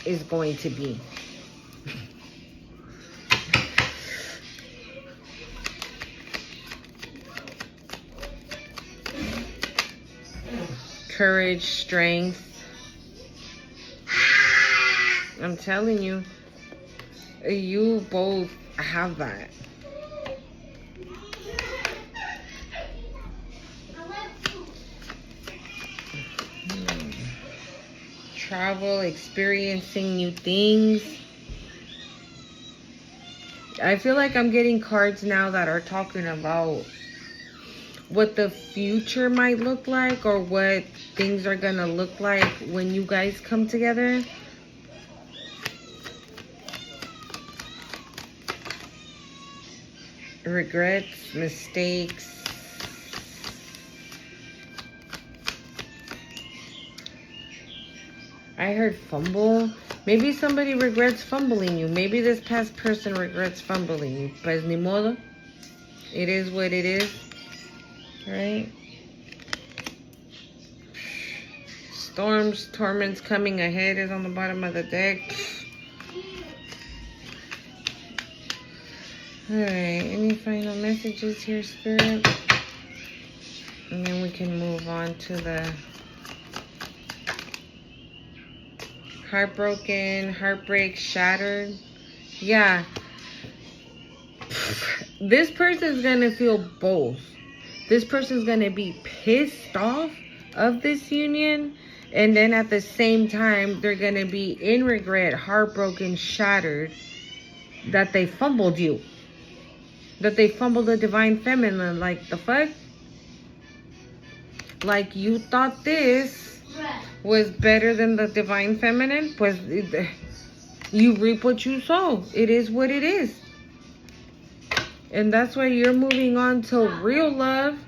is going to be. Courage, strength. I'm telling you, you both have that. Travel, experiencing new things. I feel like I'm getting cards now that are talking about what the future might look like, or what things are gonna look like when you guys come together. Regrets, mistakes. I heard fumble. Maybe somebody regrets fumbling you. Maybe this past person regrets fumbling you. Pues ni modo. It is what it is. Right? Storms, torments coming ahead is on the bottom of the deck. Alright, any final messages here, Spirit? And then we can move on to the heartbroken, heartbreak, shattered. Yeah. This person's gonna feel both. This person's gonna be pissed off of this union, and then at the same time, they're gonna be in regret, heartbroken, shattered, that they fumbled you. That they fumbled the divine feminine. Like, the fuck? Like, you thought this was better than the divine feminine? Pues you reap what you sow. It is what it is. And that's why you're moving on to real love.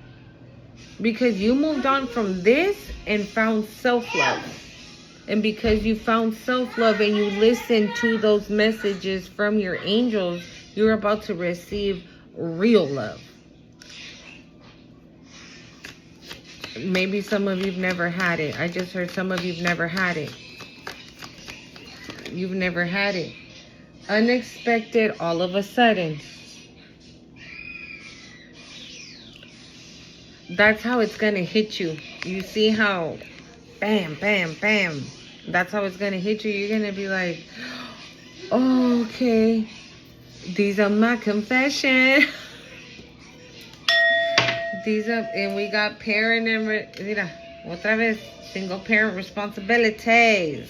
Because you moved on from this and found self-love. And because you found self-love and you listened to those messages from your angels, you're about to receive real love. Maybe some of you've never had it. I just heard some of you've never had it. You've never had it. Unexpected, all of a sudden. That's how it's going to hit you. You see how bam, bam, bam. That's how it's going to hit you. You're going to be like, oh, okay. These are my confessions. These are, and we got parent and, mira, otra vez, single parent responsibilities.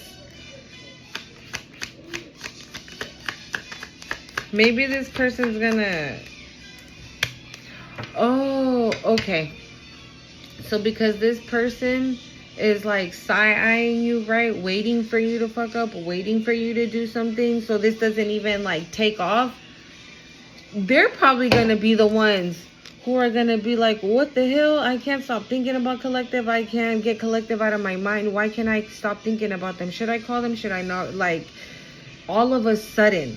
Maybe this person's gonna, oh, okay. So because this person is like side-eyeing you, right? Waiting for you to fuck up, waiting for you to do something. So this doesn't even like take off. They're probably gonna be the ones who are going to be like, what the hell? I can't stop thinking about collective. I can't get collective out of my mind. Why can't I stop thinking about them? Should I call them? Should I not? Like, all of a sudden,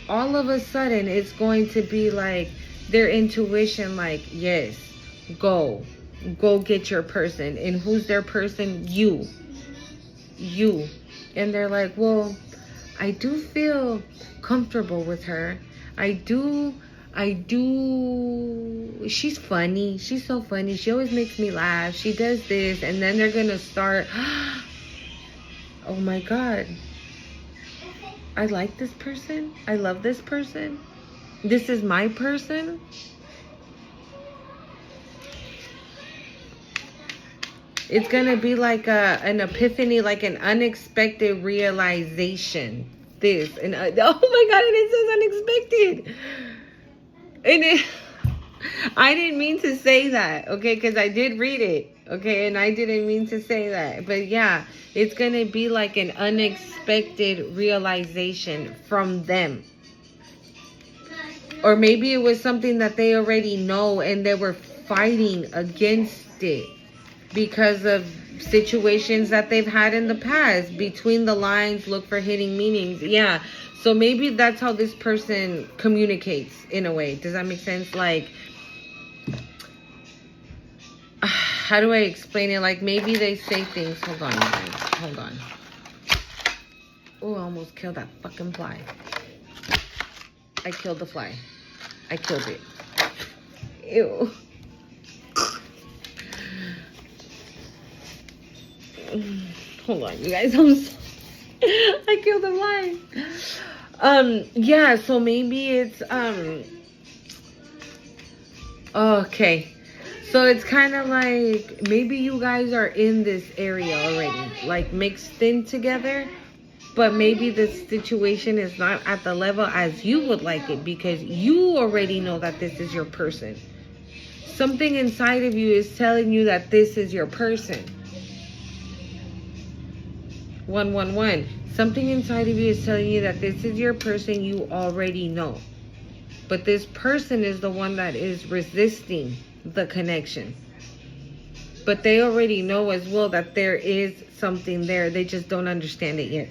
it's going to be like their intuition, like, yes, go get your person. And who's their person? You. And they're like, well, I do feel comfortable with her. I do, she's funny. She's so funny. She always makes me laugh. She does this. And then they're going to start, oh my God. I like this person. I love this person. This is my person. It's going to be like an epiphany, like an unexpected realization. This. And oh my God, and it says unexpected. And I didn't mean to say that, okay? Because I did read it, okay? And I didn't mean to say that. But yeah, it's going to be like an unexpected realization from them. Or maybe it was something that they already know and they were fighting against it because of situations that they've had in the past. Between the lines, look for hidden meanings. Yeah. So maybe that's how this person communicates in a way. Does that make sense? Like, how do I explain it? Like, maybe they say things. Hold on, guys. Hold on. Oh, I almost killed that fucking fly. I killed the fly. I killed it. Ew. Hold on, you guys. I killed the fly. Yeah, so maybe it's, okay. So it's kind of like, maybe you guys are in this area already, like mixed in together. But maybe the situation is not at the level as you would like it because you already know that this is your person. Something inside of you is telling you that this is your person. 111. Something inside of you is telling you that this is your person you already know. But this person is the one that is resisting the connection. But they already know as well that there is something there. They just don't understand it yet.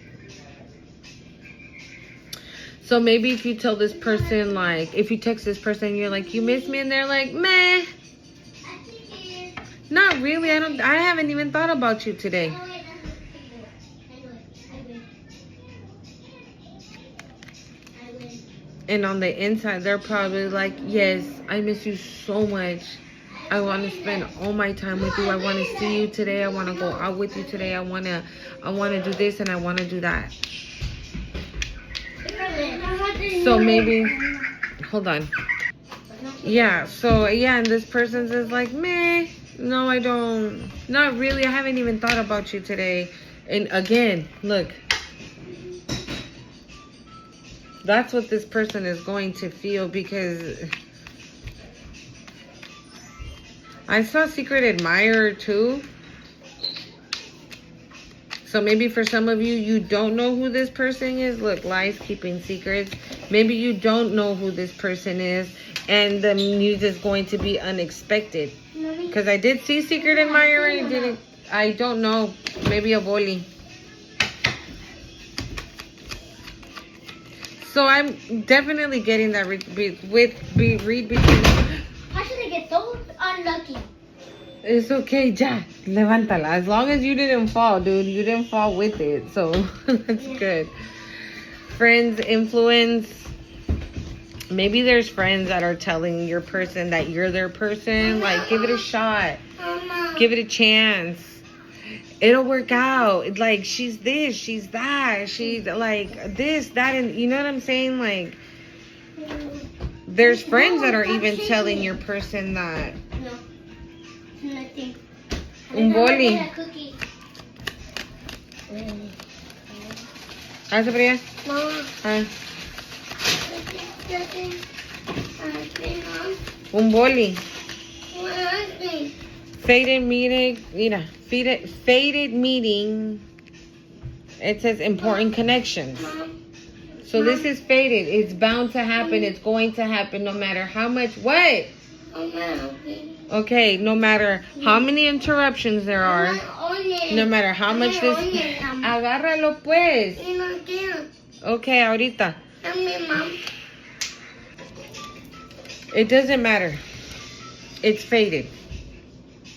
So maybe if you tell this person, like, if you text this person, you're like, you miss me? And they're like, meh. Not really. I haven't even thought about you today. And on the inside, they're probably like, yes, I miss you so much. I want to spend all my time with you. I want to see you today. I want to go out with you today. I want to do this and I want to do that. So maybe, hold on. Yeah, so yeah, and this person says like, meh, no, I don't. Not really. I haven't even thought about you today. And again, look. That's what this person is going to feel because I saw Secret Admirer too. So maybe for some of you, you don't know who this person is. Look, lies, keeping secrets. Maybe you don't know who this person is. And the news is going to be unexpected. Because I did see Secret Admirer. I don't know. Maybe a bully. So I'm definitely getting that read between. How should I get so unlucky? It's okay, ya. Levántala. As long as you didn't fall, dude. You didn't fall with it. So that's good. Friends, influence. Maybe there's friends that are telling your person that you're their person. Like, give it a shot. Give it a chance. It'll work out. Like, she's this, she's that. She's like this, that, and you know what I'm saying? Like, there's friends that are even telling your person that. No. Nothing. Un boli. ¿Hace fría? Mama. Un boli. Faded meeting. Mira. Faded meeting. It says important connections. So this is faded. It's bound to happen. It's going to happen no matter how much. What? Okay, no matter how many interruptions there are, no matter how much this... Agárralo pues. Okay, ahorita. It doesn't matter. It's faded.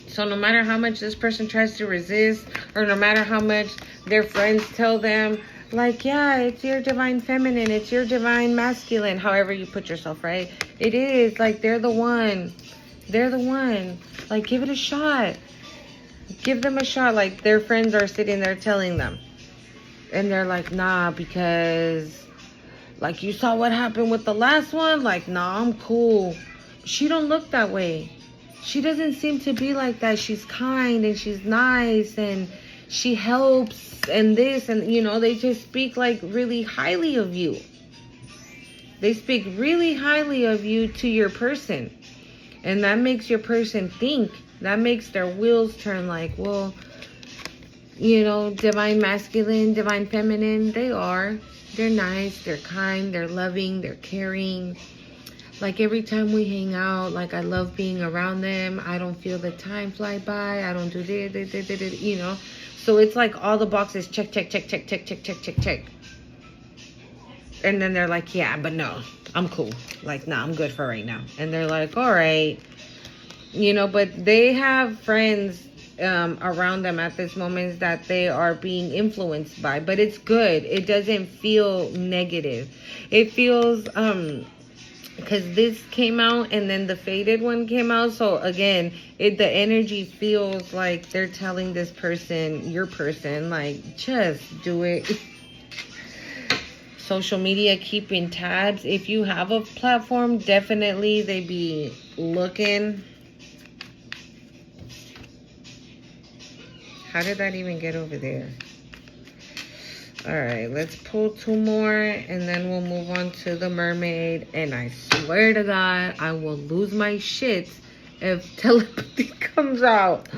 So no matter how much this person tries to resist, or no matter how much their friends tell them, like, yeah, it's your divine feminine, it's your divine masculine, however you put yourself, right? It is, like, they're the one. They're the one. Like, give it a shot. Give them a shot. Like, their friends are sitting there telling them. And they're like, nah, because, like, you saw what happened with the last one? Like, nah, I'm cool. She don't look that way. She doesn't seem to be like that. She's kind and she's nice and she helps and this. And, you know, they just speak, like, really highly of you. They speak really highly of you to your person. And that makes your person think. That makes their wheels turn like, well, you know, divine masculine, divine feminine, they are. They're nice, they're kind, they're loving, they're caring. Like every time we hang out, like I love being around them. I don't feel the time fly by. I don't do this, you know. So it's like all the boxes check, check, check, check, check, check, check, check, check. And then they're like, yeah, but no, I'm cool. Like, nah, I'm good for right now. And they're like, all right. You know, but they have friends around them at this moment that they are being influenced by. But it's good. It doesn't feel negative. It feels, because this came out and then the faded one came out. So again, the energy feels like they're telling this person, your person, like, just do it. Social media, keeping tabs. If you have a platform, definitely they be looking. How did that even get over there? All right, let's pull 2 more and then we'll move on to the mermaid. And I swear to God, I will lose my shit if telepathy comes out.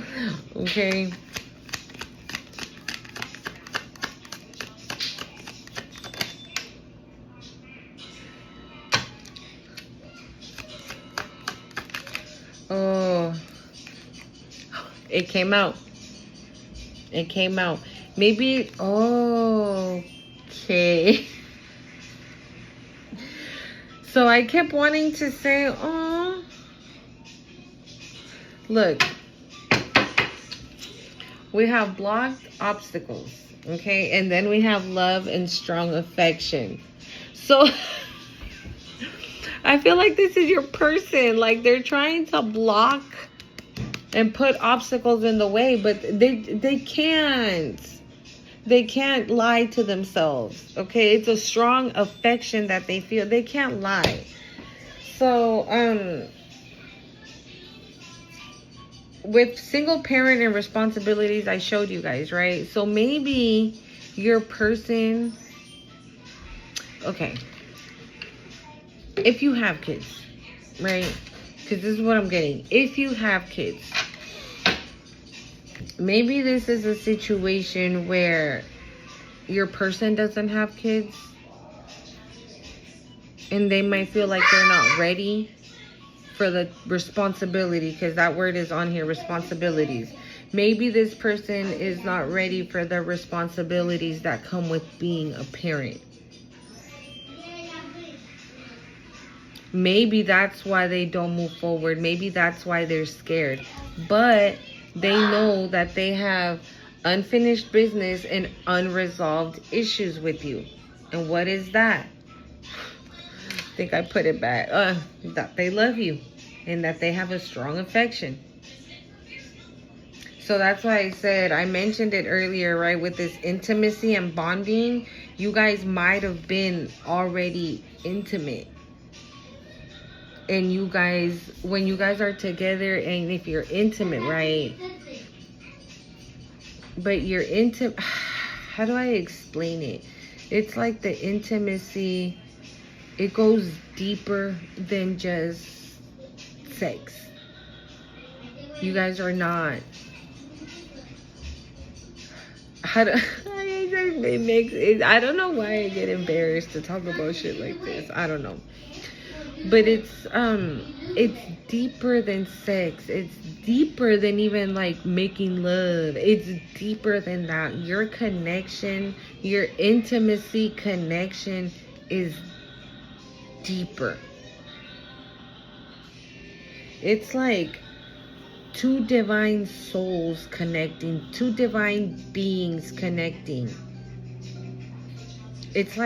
Okay. Oh, it came out. It came out. Maybe, oh, okay. So I kept wanting to say, oh, look, we have blocked obstacles, okay? And then we have love and strong affection. So I feel like this is your person. Like they're trying to block and put obstacles in the way, but they can't. They can't lie to themselves, okay? It's a strong affection that they feel. They can't lie. So, with single parent and responsibilities, I showed you guys, right? So maybe your person, okay, if you have kids, right? Because this is what I'm getting. If you have kids, maybe this is a situation where your person doesn't have kids and they might feel like they're not ready for the responsibility, because that word is on here, responsibilities. Maybe this person is not ready for the responsibilities that come with being a parent. Maybe that's why they don't move forward. Maybe that's why they're scared. But they know that they have unfinished business and unresolved issues with you. And what is that? I think I put it back. That they love you and that they have a strong affection. So that's why I said, I mentioned it earlier, right? With this intimacy and bonding, you guys might have been already intimate. And you guys, when you guys are together and if you're intimate, right? But you're intimate, how do I explain it? It's like the intimacy, it goes deeper than just sex. You guys are not. How do, it makes it, I don't know why I get embarrassed to talk about shit like this. I don't know. But it's deeper than sex. It's deeper than even like making love. It's deeper than that. Your connection, your intimacy connection is deeper. It's like two divine souls connecting, two divine beings connecting. It's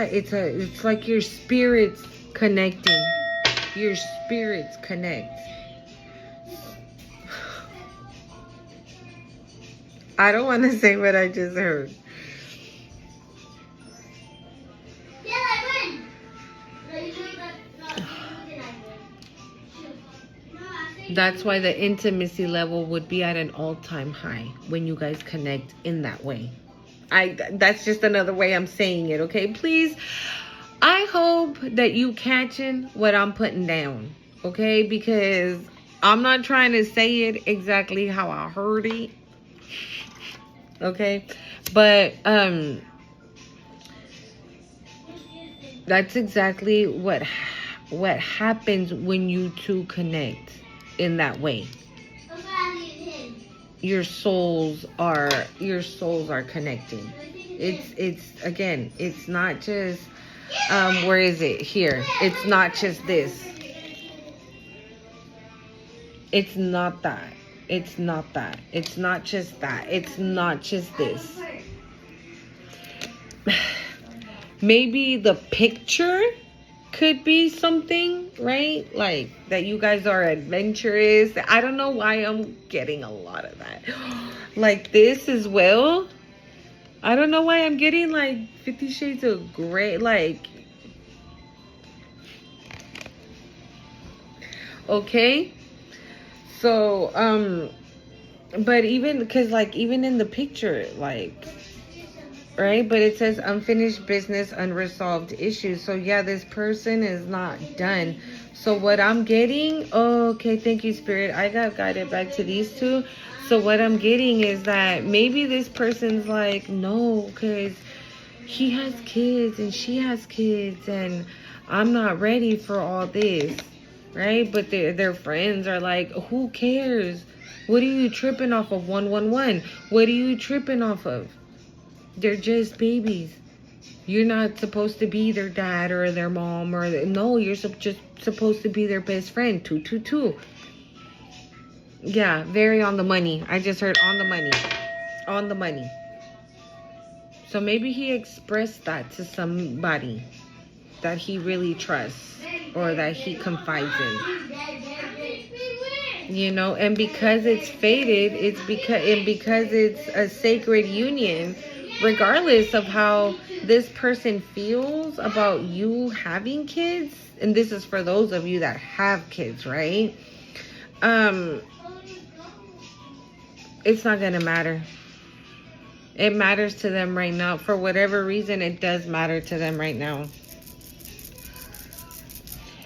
like your spirits connecting. Your spirits connect. I don't want to say what I just heard. Yeah, I win. That's why the intimacy level would be at an all-time high when you guys connect in that way. That's just another way I'm saying it, okay? Please, I hope that you catching what I'm putting down, okay? Because I'm not trying to say it exactly how I heard it, okay? But that's exactly what what happens when you two connect in that way. Your souls are connecting. It's again, it's not just where is it? Here. It's not just this. It's not that. It's not that. It's not just that. It's not just this. Maybe the picture could be something, right? Like that you guys are adventurous. I don't know why I'm getting a lot of that. Like this as well. I don't know why I'm getting like 50 Shades of Grey. Like, okay. So, but even, because like even in the picture, like, right? But it says unfinished business, unresolved issues. So yeah, this person is not done. So what I'm getting, oh, okay, thank you, Spirit. I got guided back to these two. So what I'm getting is that maybe this person's like, no, because he has kids and she has kids and I'm not ready for all this, right? But their friends are like, who cares? What are you tripping off of? 111. What are you tripping off of? They're just babies. You're not supposed to be their dad or their mom or no, you're just supposed to be their best friend. 222. Yeah, very on the money. I just heard on the money. On the money. So maybe he expressed that to somebody that he really trusts or that he confides in. You know, and because it's fated, because it's a sacred union, regardless of how this person feels about you having kids, and this is for those of you that have kids, right? It's not gonna matter. It matters to them right now. For whatever reason, it does matter to them right now.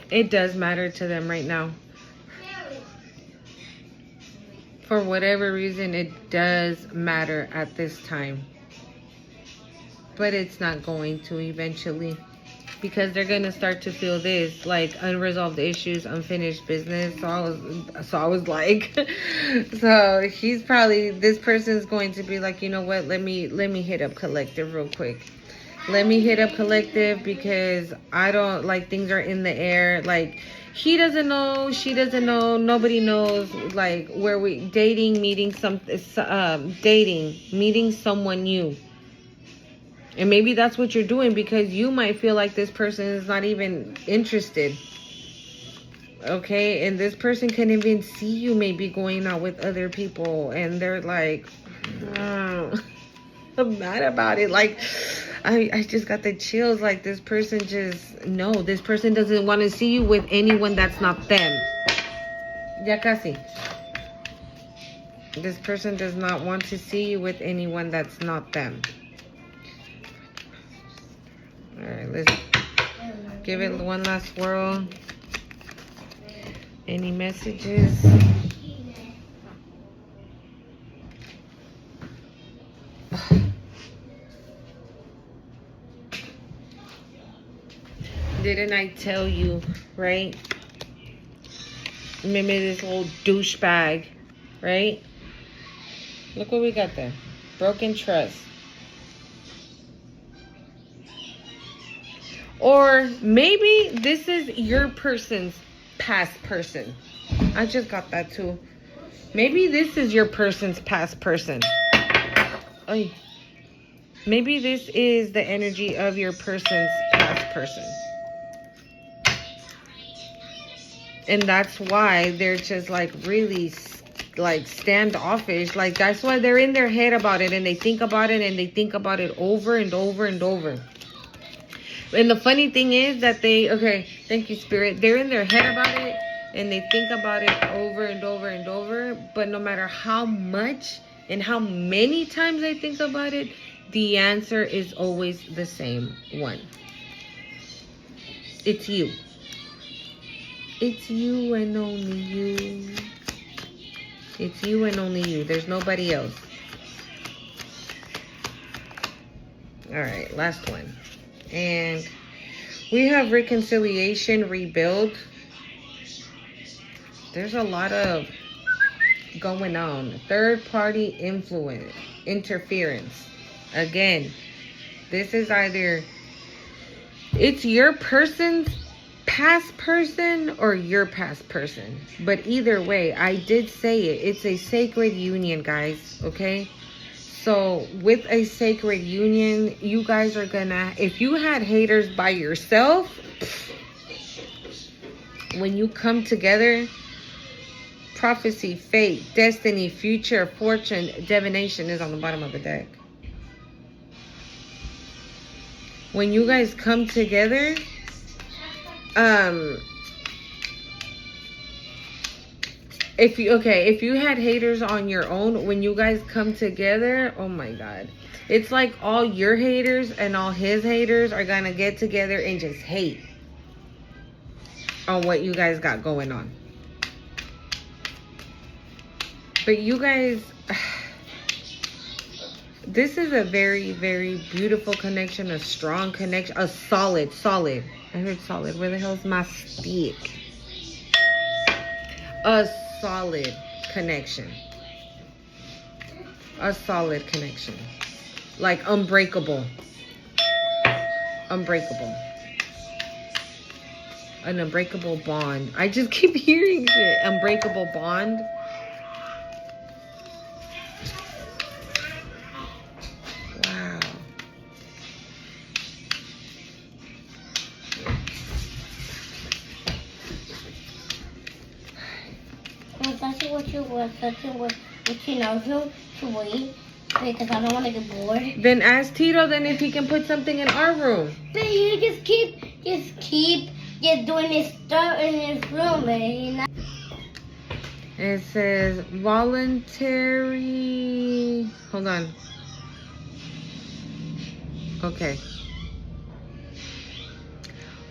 It does matter to them right now. For whatever reason, it does matter at this time. But it's not going to eventually. Because they're going to start to feel this, like unresolved issues, unfinished business. So I was like, so he's probably, this person's going to be like, you know what, let me hit up Collective real quick. Let me hit up Collective because I don't, like, things are in the air. Like, he doesn't know, she doesn't know, nobody knows, like, where we, dating, meeting someone new. And maybe that's what you're doing because you might feel like this person is not even interested. Okay? And this person can even see you maybe going out with other people. And they're like, oh, I'm mad about it. Like, I just got the chills. Like, this person just, no, this person doesn't want to see you with anyone that's not them. Ya casi. This person does not want to see you with anyone that's not them. All right, let's give it one last swirl. Any messages? Didn't I tell you, right? Remember this little douchebag, right? Look what we got there. Broken trust. Or maybe this is your person's past person. I just got that too. Maybe this is your person's past person. Oy. Maybe this is the energy of your person's past person. And that's why they're just like really like standoffish. Like that's why they're in their head about it and they think about it and they think about it over and over and over. And the funny thing is that okay, thank you, Spirit. They're in their head about it and they think about it over and over and over. But no matter how much and how many times they think about it, the answer is always the same one. It's you. It's you and only you. It's you and only you. There's nobody else. All right, last one. And We have reconciliation, rebuild. There's a lot of going on. Third party influence, interference. Again, this is either it's your person's past person or your past person. But either way, I did say it. It's a sacred union, guys. Okay? So with a sacred union, you guys are gonna, if you had haters by yourself, when you come together, prophecy, fate, destiny, future, fortune, divination is on the bottom of the deck. When you guys come together, if you had haters on your own, when you guys come together, oh my God, it's like all your haters and all his haters are gonna get together and just hate on what you guys got going on. But you guys, this is a very, very beautiful connection, a strong connection, a solid. I heard solid. Where the hell's my stick? A solid connection. A solid connection. Like unbreakable. Unbreakable. An unbreakable bond. I just keep hearing shit. Unbreakable bond. Wow. That's what you were searching with to wait because I don't want to get bored. Then ask Tito then if he can put something in our room. But you just keep doing this stuff in this room, and It says voluntary. Hold on. Okay.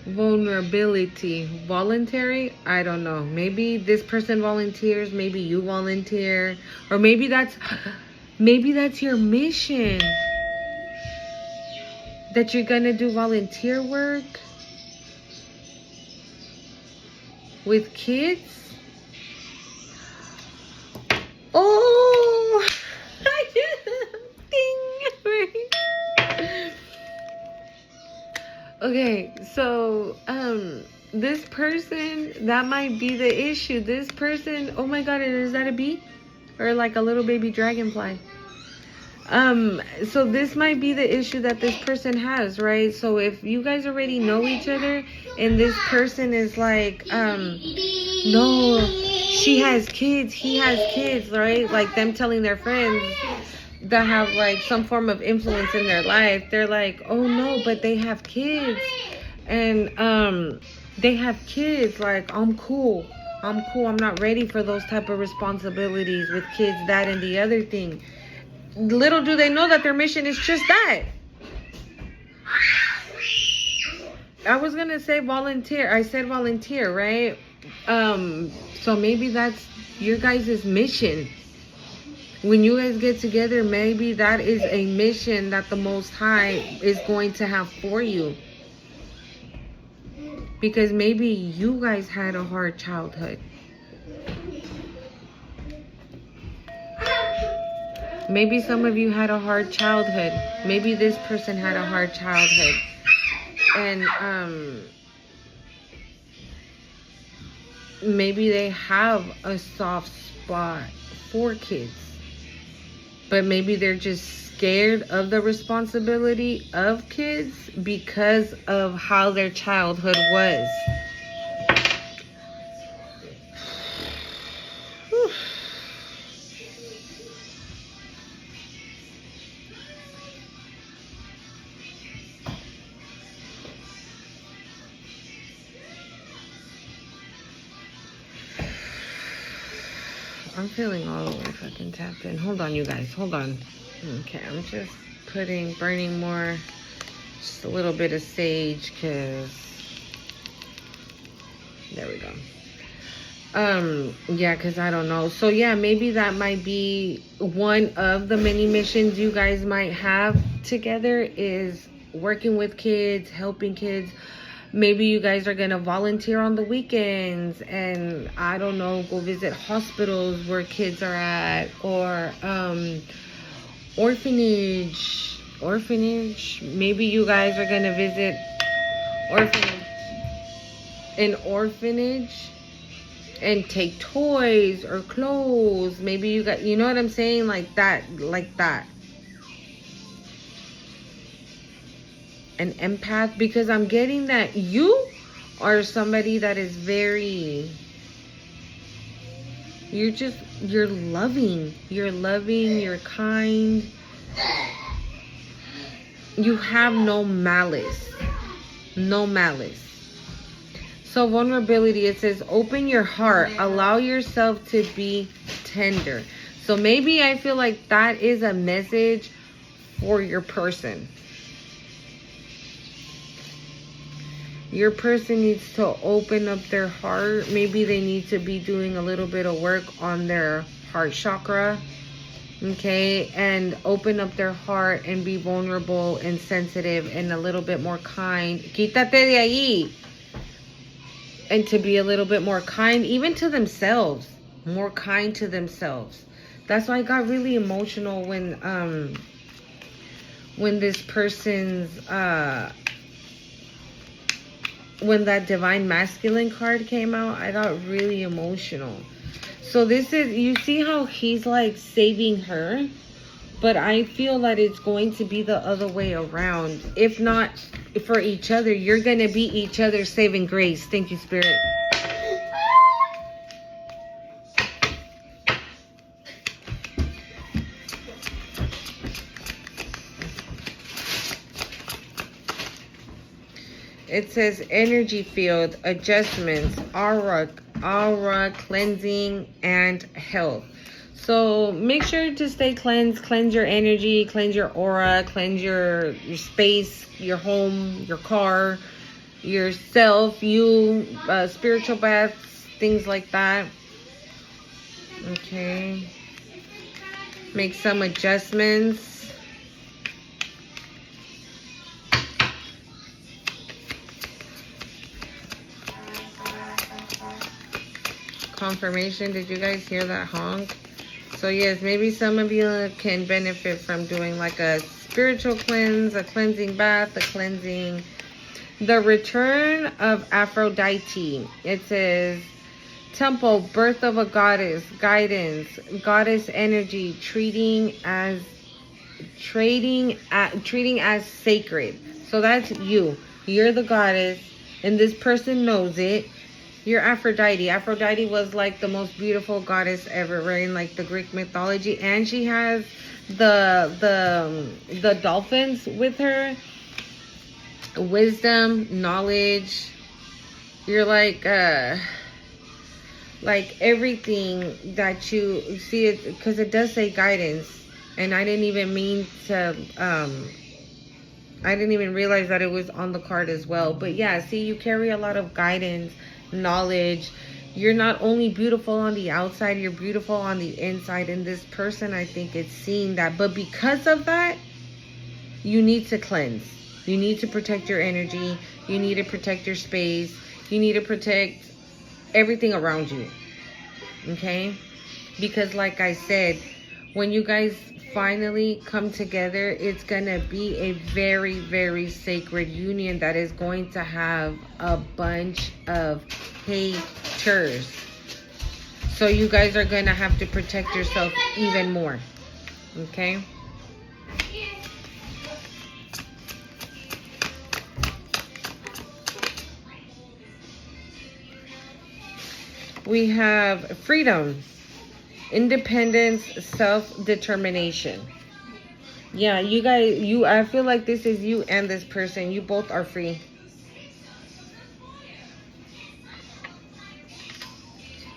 Vulnerability. Voluntary? I don't know. Maybe this person volunteers. Maybe you volunteer. Or maybe that's your mission. That you're gonna do volunteer work with kids. Oh, ding. Okay, so this person, that might be the issue. This person, oh my God, is that a bee or like a little baby dragonfly? So this might be the issue that this person has, right? So if you guys already know each other and this person is like, no, she has kids, he has kids, right? Like them telling their friends that have like some form of influence in their life, they're like, oh no, but they have kids, and they have kids, like I'm cool, I'm not ready for those type of responsibilities with kids, that and the other thing. Little do they know that their mission is just that. I was gonna say volunteer, I said volunteer, right? So maybe that's your guys' mission. When you guys get together, maybe that is a mission that the Most High is going to have for you. Because maybe you guys had a hard childhood. Maybe some of you had a hard childhood. Maybe this person had a hard childhood. And maybe they have a soft spot for kids. But maybe they're just scared of the responsibility of kids because of how their childhood was. Whew. I'm feeling all the way fucking tapped in. Hold on, you guys. Hold on. Okay, I'm just burning more. Just a little bit of sage, because... There we go. Yeah, because I don't know. So, yeah, maybe that might be one of the many missions you guys might have together is working with kids, helping kids. Maybe you guys are going to volunteer on the weekends and, I don't know, go visit hospitals where kids are at, or orphanage. Maybe you guys are going to visit an orphanage and take toys or clothes. Maybe you got, you know what I'm saying? Like that. An empath, because I'm getting that you are somebody that is very, you're loving, you're kind, you have no malice. So vulnerability, it says open your heart, allow yourself to be tender. So maybe I feel like that is a message for your person. Your person needs to open up their heart. Maybe they need to be doing a little bit of work on their heart chakra. Okay, and open up their heart and be vulnerable and sensitive and a little bit more kind. Quítate de ahí. And to be a little bit more kind, even to themselves. More kind to themselves. That's why I got really emotional when this person's when that divine masculine card came out. I got really emotional. So this is, you see how he's like saving her, but I feel that it's going to be the other way around. If not for each other, you're going to be each other's saving grace. Thank you, Spirit. It says energy field, adjustments, aura cleansing, and health. So make sure to stay cleansed. Cleanse your energy, cleanse your aura, cleanse your space, your home, your car, yourself, spiritual baths, things like that. Okay. Make some adjustments. Confirmation. Did you guys hear that honk? So yes, maybe some of you can benefit from doing like a spiritual cleanse, a cleansing bath, a cleansing. The return of Aphrodite. It says temple, birth of a goddess, guidance, goddess energy, treating as sacred. So that's you. You're the goddess, and this person knows it. You're Aphrodite. Aphrodite was like the most beautiful goddess ever, right? In like the Greek mythology. And she has the dolphins with her. Wisdom, knowledge. You're like everything that you see it, because it does say guidance. And I didn't even mean to I didn't even realize that it was on the card as well. But yeah, see, you carry a lot of guidance, knowledge. You're not only beautiful on the outside, you're beautiful on the inside. And this person, I think, is seeing that. But because of that, you need to cleanse. You need to protect your energy. You need to protect your space. You need to protect everything around you. Okay? Because like I said, when you guys finally come together, it's gonna be a very, very sacred union that is going to have a bunch of haters. So you guys are gonna have to protect yourself even more. Okay? We have freedom, independence, self-determination. Yeah, you guys, I feel like this is you and this person. You both are free.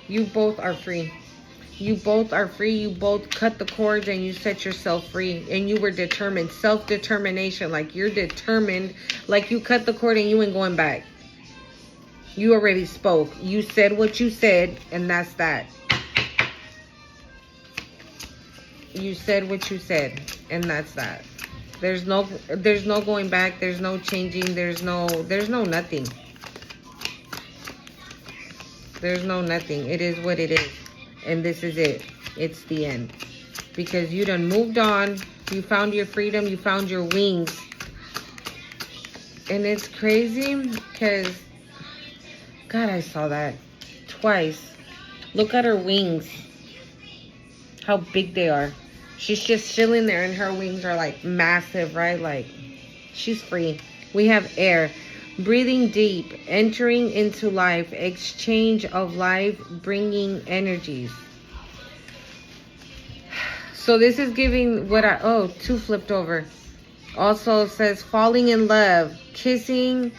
You both are free. You both are free. You both cut the cords and you set yourself free. And you were determined. Self-determination. Like you're determined. Like you cut the cord and you ain't going back. You already spoke. You said what you said, and that's that. You said what you said, and that's that. There's no going back. There's no changing. There's no nothing. There's no nothing. It is what it is. And this is it. It's the end. Because you done moved on. You found your freedom. You found your wings. And it's crazy because, God, I saw that twice. Look at her wings. How big they are. She's just chilling there and her wings are like massive, right? Like, she's free. We have air. Breathing deep, entering into life, exchange of life, bringing energies. So this is giving what two flipped over. Also says falling in love, kissing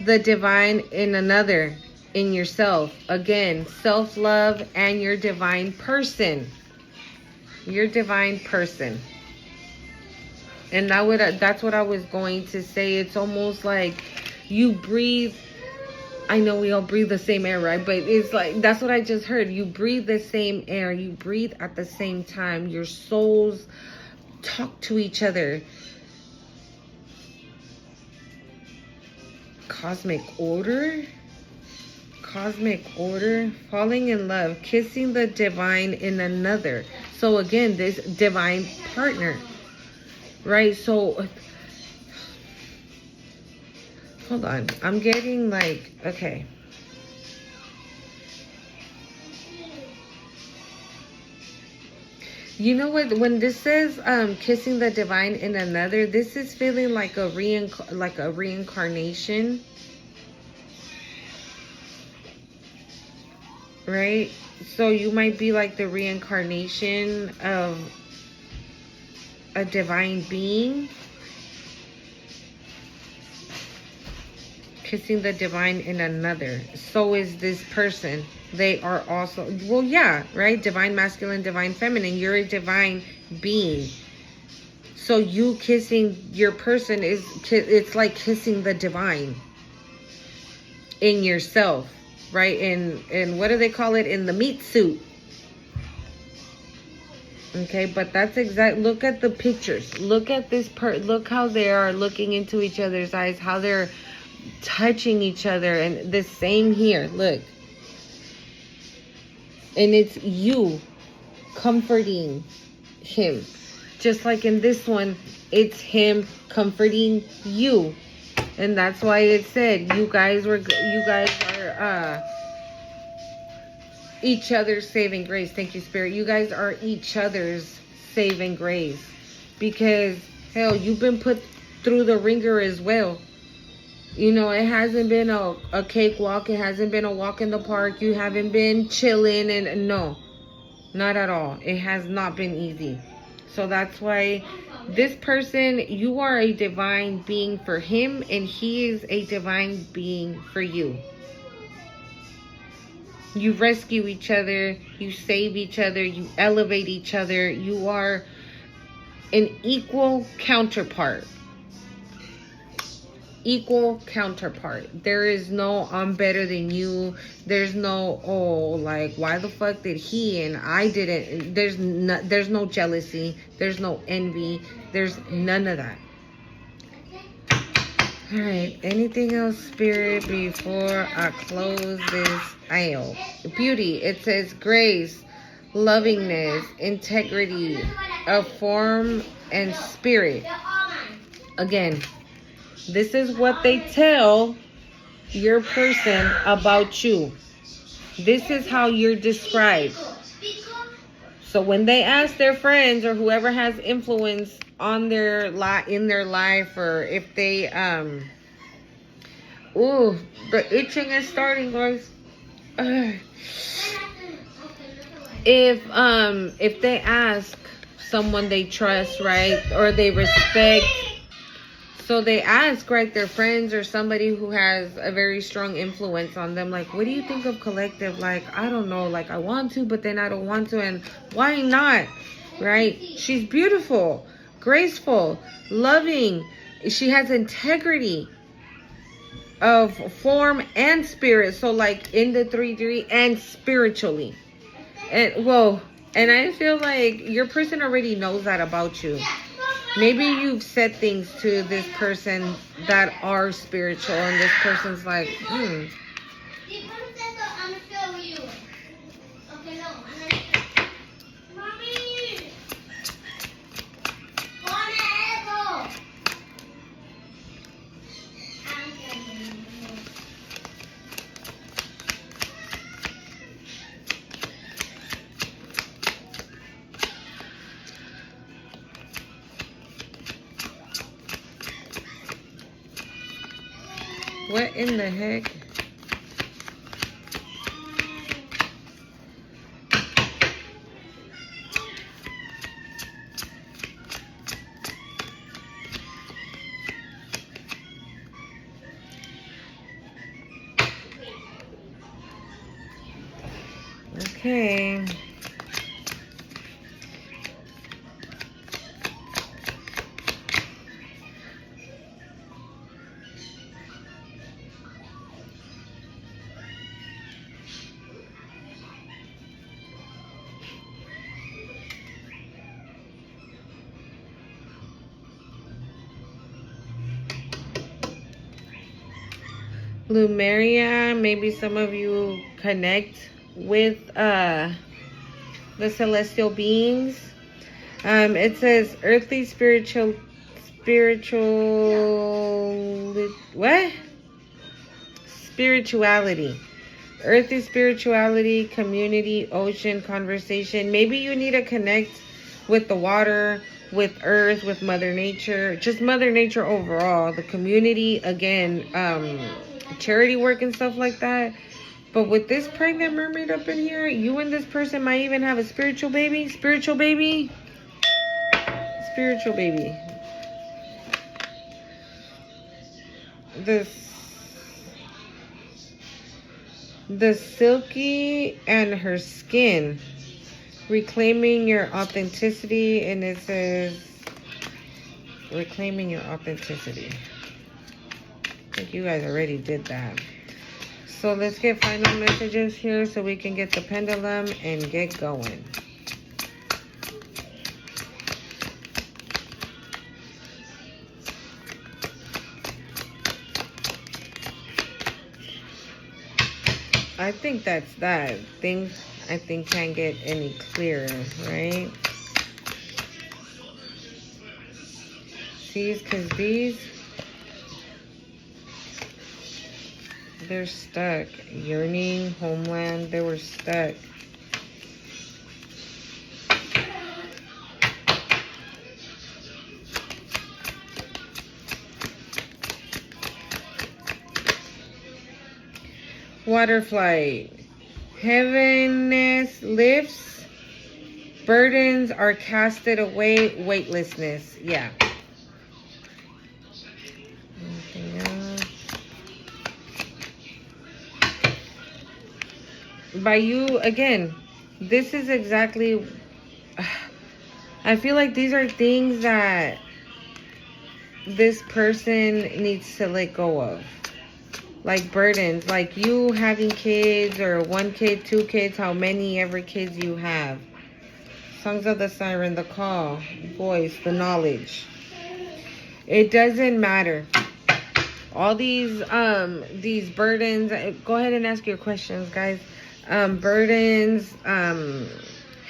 the divine in another, in yourself. Again, self-love and your divine person. Your divine person. And that's what I was going to say. It's almost like you breathe. I know we all breathe the same air, right? But it's like, that's what I just heard. You breathe the same air. You breathe at the same time. Your souls talk to each other. Cosmic order. Cosmic order. Falling in love. Kissing the divine in another. So again, this divine partner. Right? So hold on. I'm getting like, okay. You know what? When this says kissing the divine in another, this is feeling like a reincarnation. Right? So you might be like the reincarnation of a divine being. Kissing the divine in another. So is this person. They are also, well, yeah, right? Divine masculine, divine feminine. You're a divine being. So you kissing your person it's like kissing the divine in yourself, right? In what do they call it? In the meat suit. Okay, but that's exact. Look at the pictures. Look at this look how they are looking into each other's eyes, how they're touching each other. And the same here, look. And it's you comforting him. Just like in this one, it's him comforting you. And that's why it said you guys are each other's saving grace. Thank you, Spirit. You guys are each other's saving grace. Because hell, you've been put through the ringer as well. You know, it hasn't been a cakewalk. It hasn't been a walk in the park. You haven't been chilling. And no, not at all. It has not been easy. So that's why this person, you are a divine being for him. And he is a divine being for you. You rescue each other. You save each other. You elevate each other. You are an equal counterpart. Equal counterpart. There is no I'm better than you. There's no like why the fuck did he and I didn't. There's no jealousy. There's no envy. There's none of that. All right, anything else, Spirit, before I close this out? Beauty, it says grace, lovingness, integrity of form and spirit. Again, this is what they tell your person about you. This is how you're described. So when they ask their friends or whoever has influence on their in their life, or if they the itching is starting, guys. If they ask someone they trust, right, or they respect. So they ask, right, their friends or somebody who has a very strong influence on them, like, what do you think of Collective? Like, I don't know, like, I want to, but then I don't want to, and why not, right? She's beautiful, graceful, loving. She has integrity of form and spirit. So, like, in the 3D and spiritually. And, and I feel like your person already knows that about you. Maybe you've said things to this person that are spiritual, and this person's like, What in the heck? Okay. Lumeria, maybe some of you connect with the celestial beings. It says earthly what? Spirituality. Earthly spirituality, community, ocean, conversation. Maybe you need to connect with the water, with earth, with Mother Nature, just Mother Nature overall. The community, again, charity work and stuff like that. But with this pregnant mermaid up in here, you and this person might even have a spiritual baby. Spiritual baby. Spiritual baby. The silky and her skin, reclaiming your authenticity, and it says reclaiming your authenticity. I think you guys already did that. So let's get final messages here so we can get the pendulum and get going. I think that's that. Things, I think, can't get any clearer, right? See, because these, they're stuck. Yearning, homeland, they were stuck. Waterfly, heaviness lifts, burdens are casted away, weightlessness. Yeah. Anything else? By you, again, this is exactly, I feel like these are things that this person needs to let go of. Like burdens, like you having kids, or 1 kid, 2 kids, how many ever kids you have. Songs of the siren, the call, voice, the knowledge. It doesn't matter. All these burdens, go ahead and ask your questions, guys. Burdens,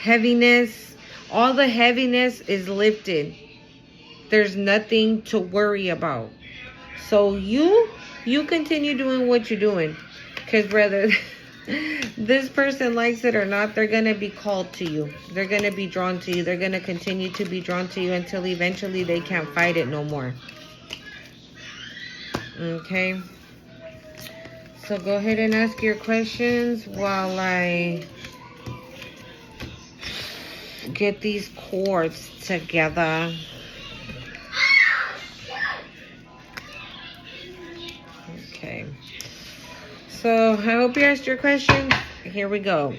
heaviness, all the heaviness is lifted. There's nothing to worry about. So you continue doing what you're doing, because whether this person likes it or not, they're going to be called to you. They're going to be drawn to you. They're going to continue to be drawn to you until eventually they can't fight it no more. Okay. So go ahead and ask your questions while I get these cords together. Okay, so I hope you asked your questions. Here we go.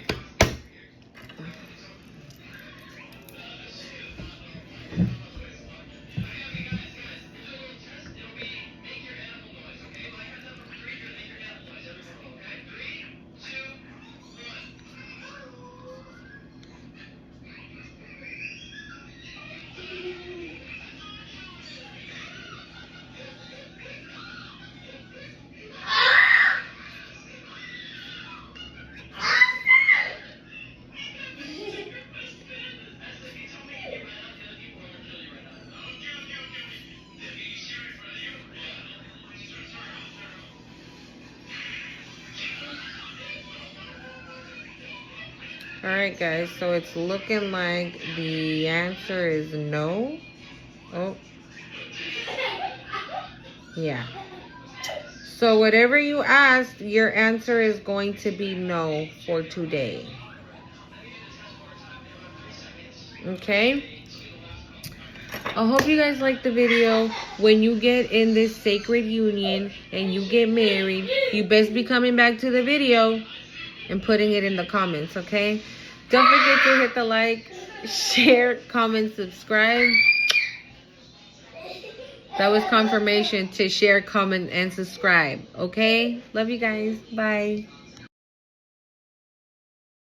All right, guys, so it's looking like the answer is no. Oh, yeah. So whatever you asked, your answer is going to be no for today. Okay? I hope you guys liked the video. When you get in this sacred union and you get married, you best be coming back to the video and putting it in the comments, okay? Don't forget to hit the like, share, comment, subscribe. That was confirmation to share, comment, and subscribe. Okay? Love you guys. Bye.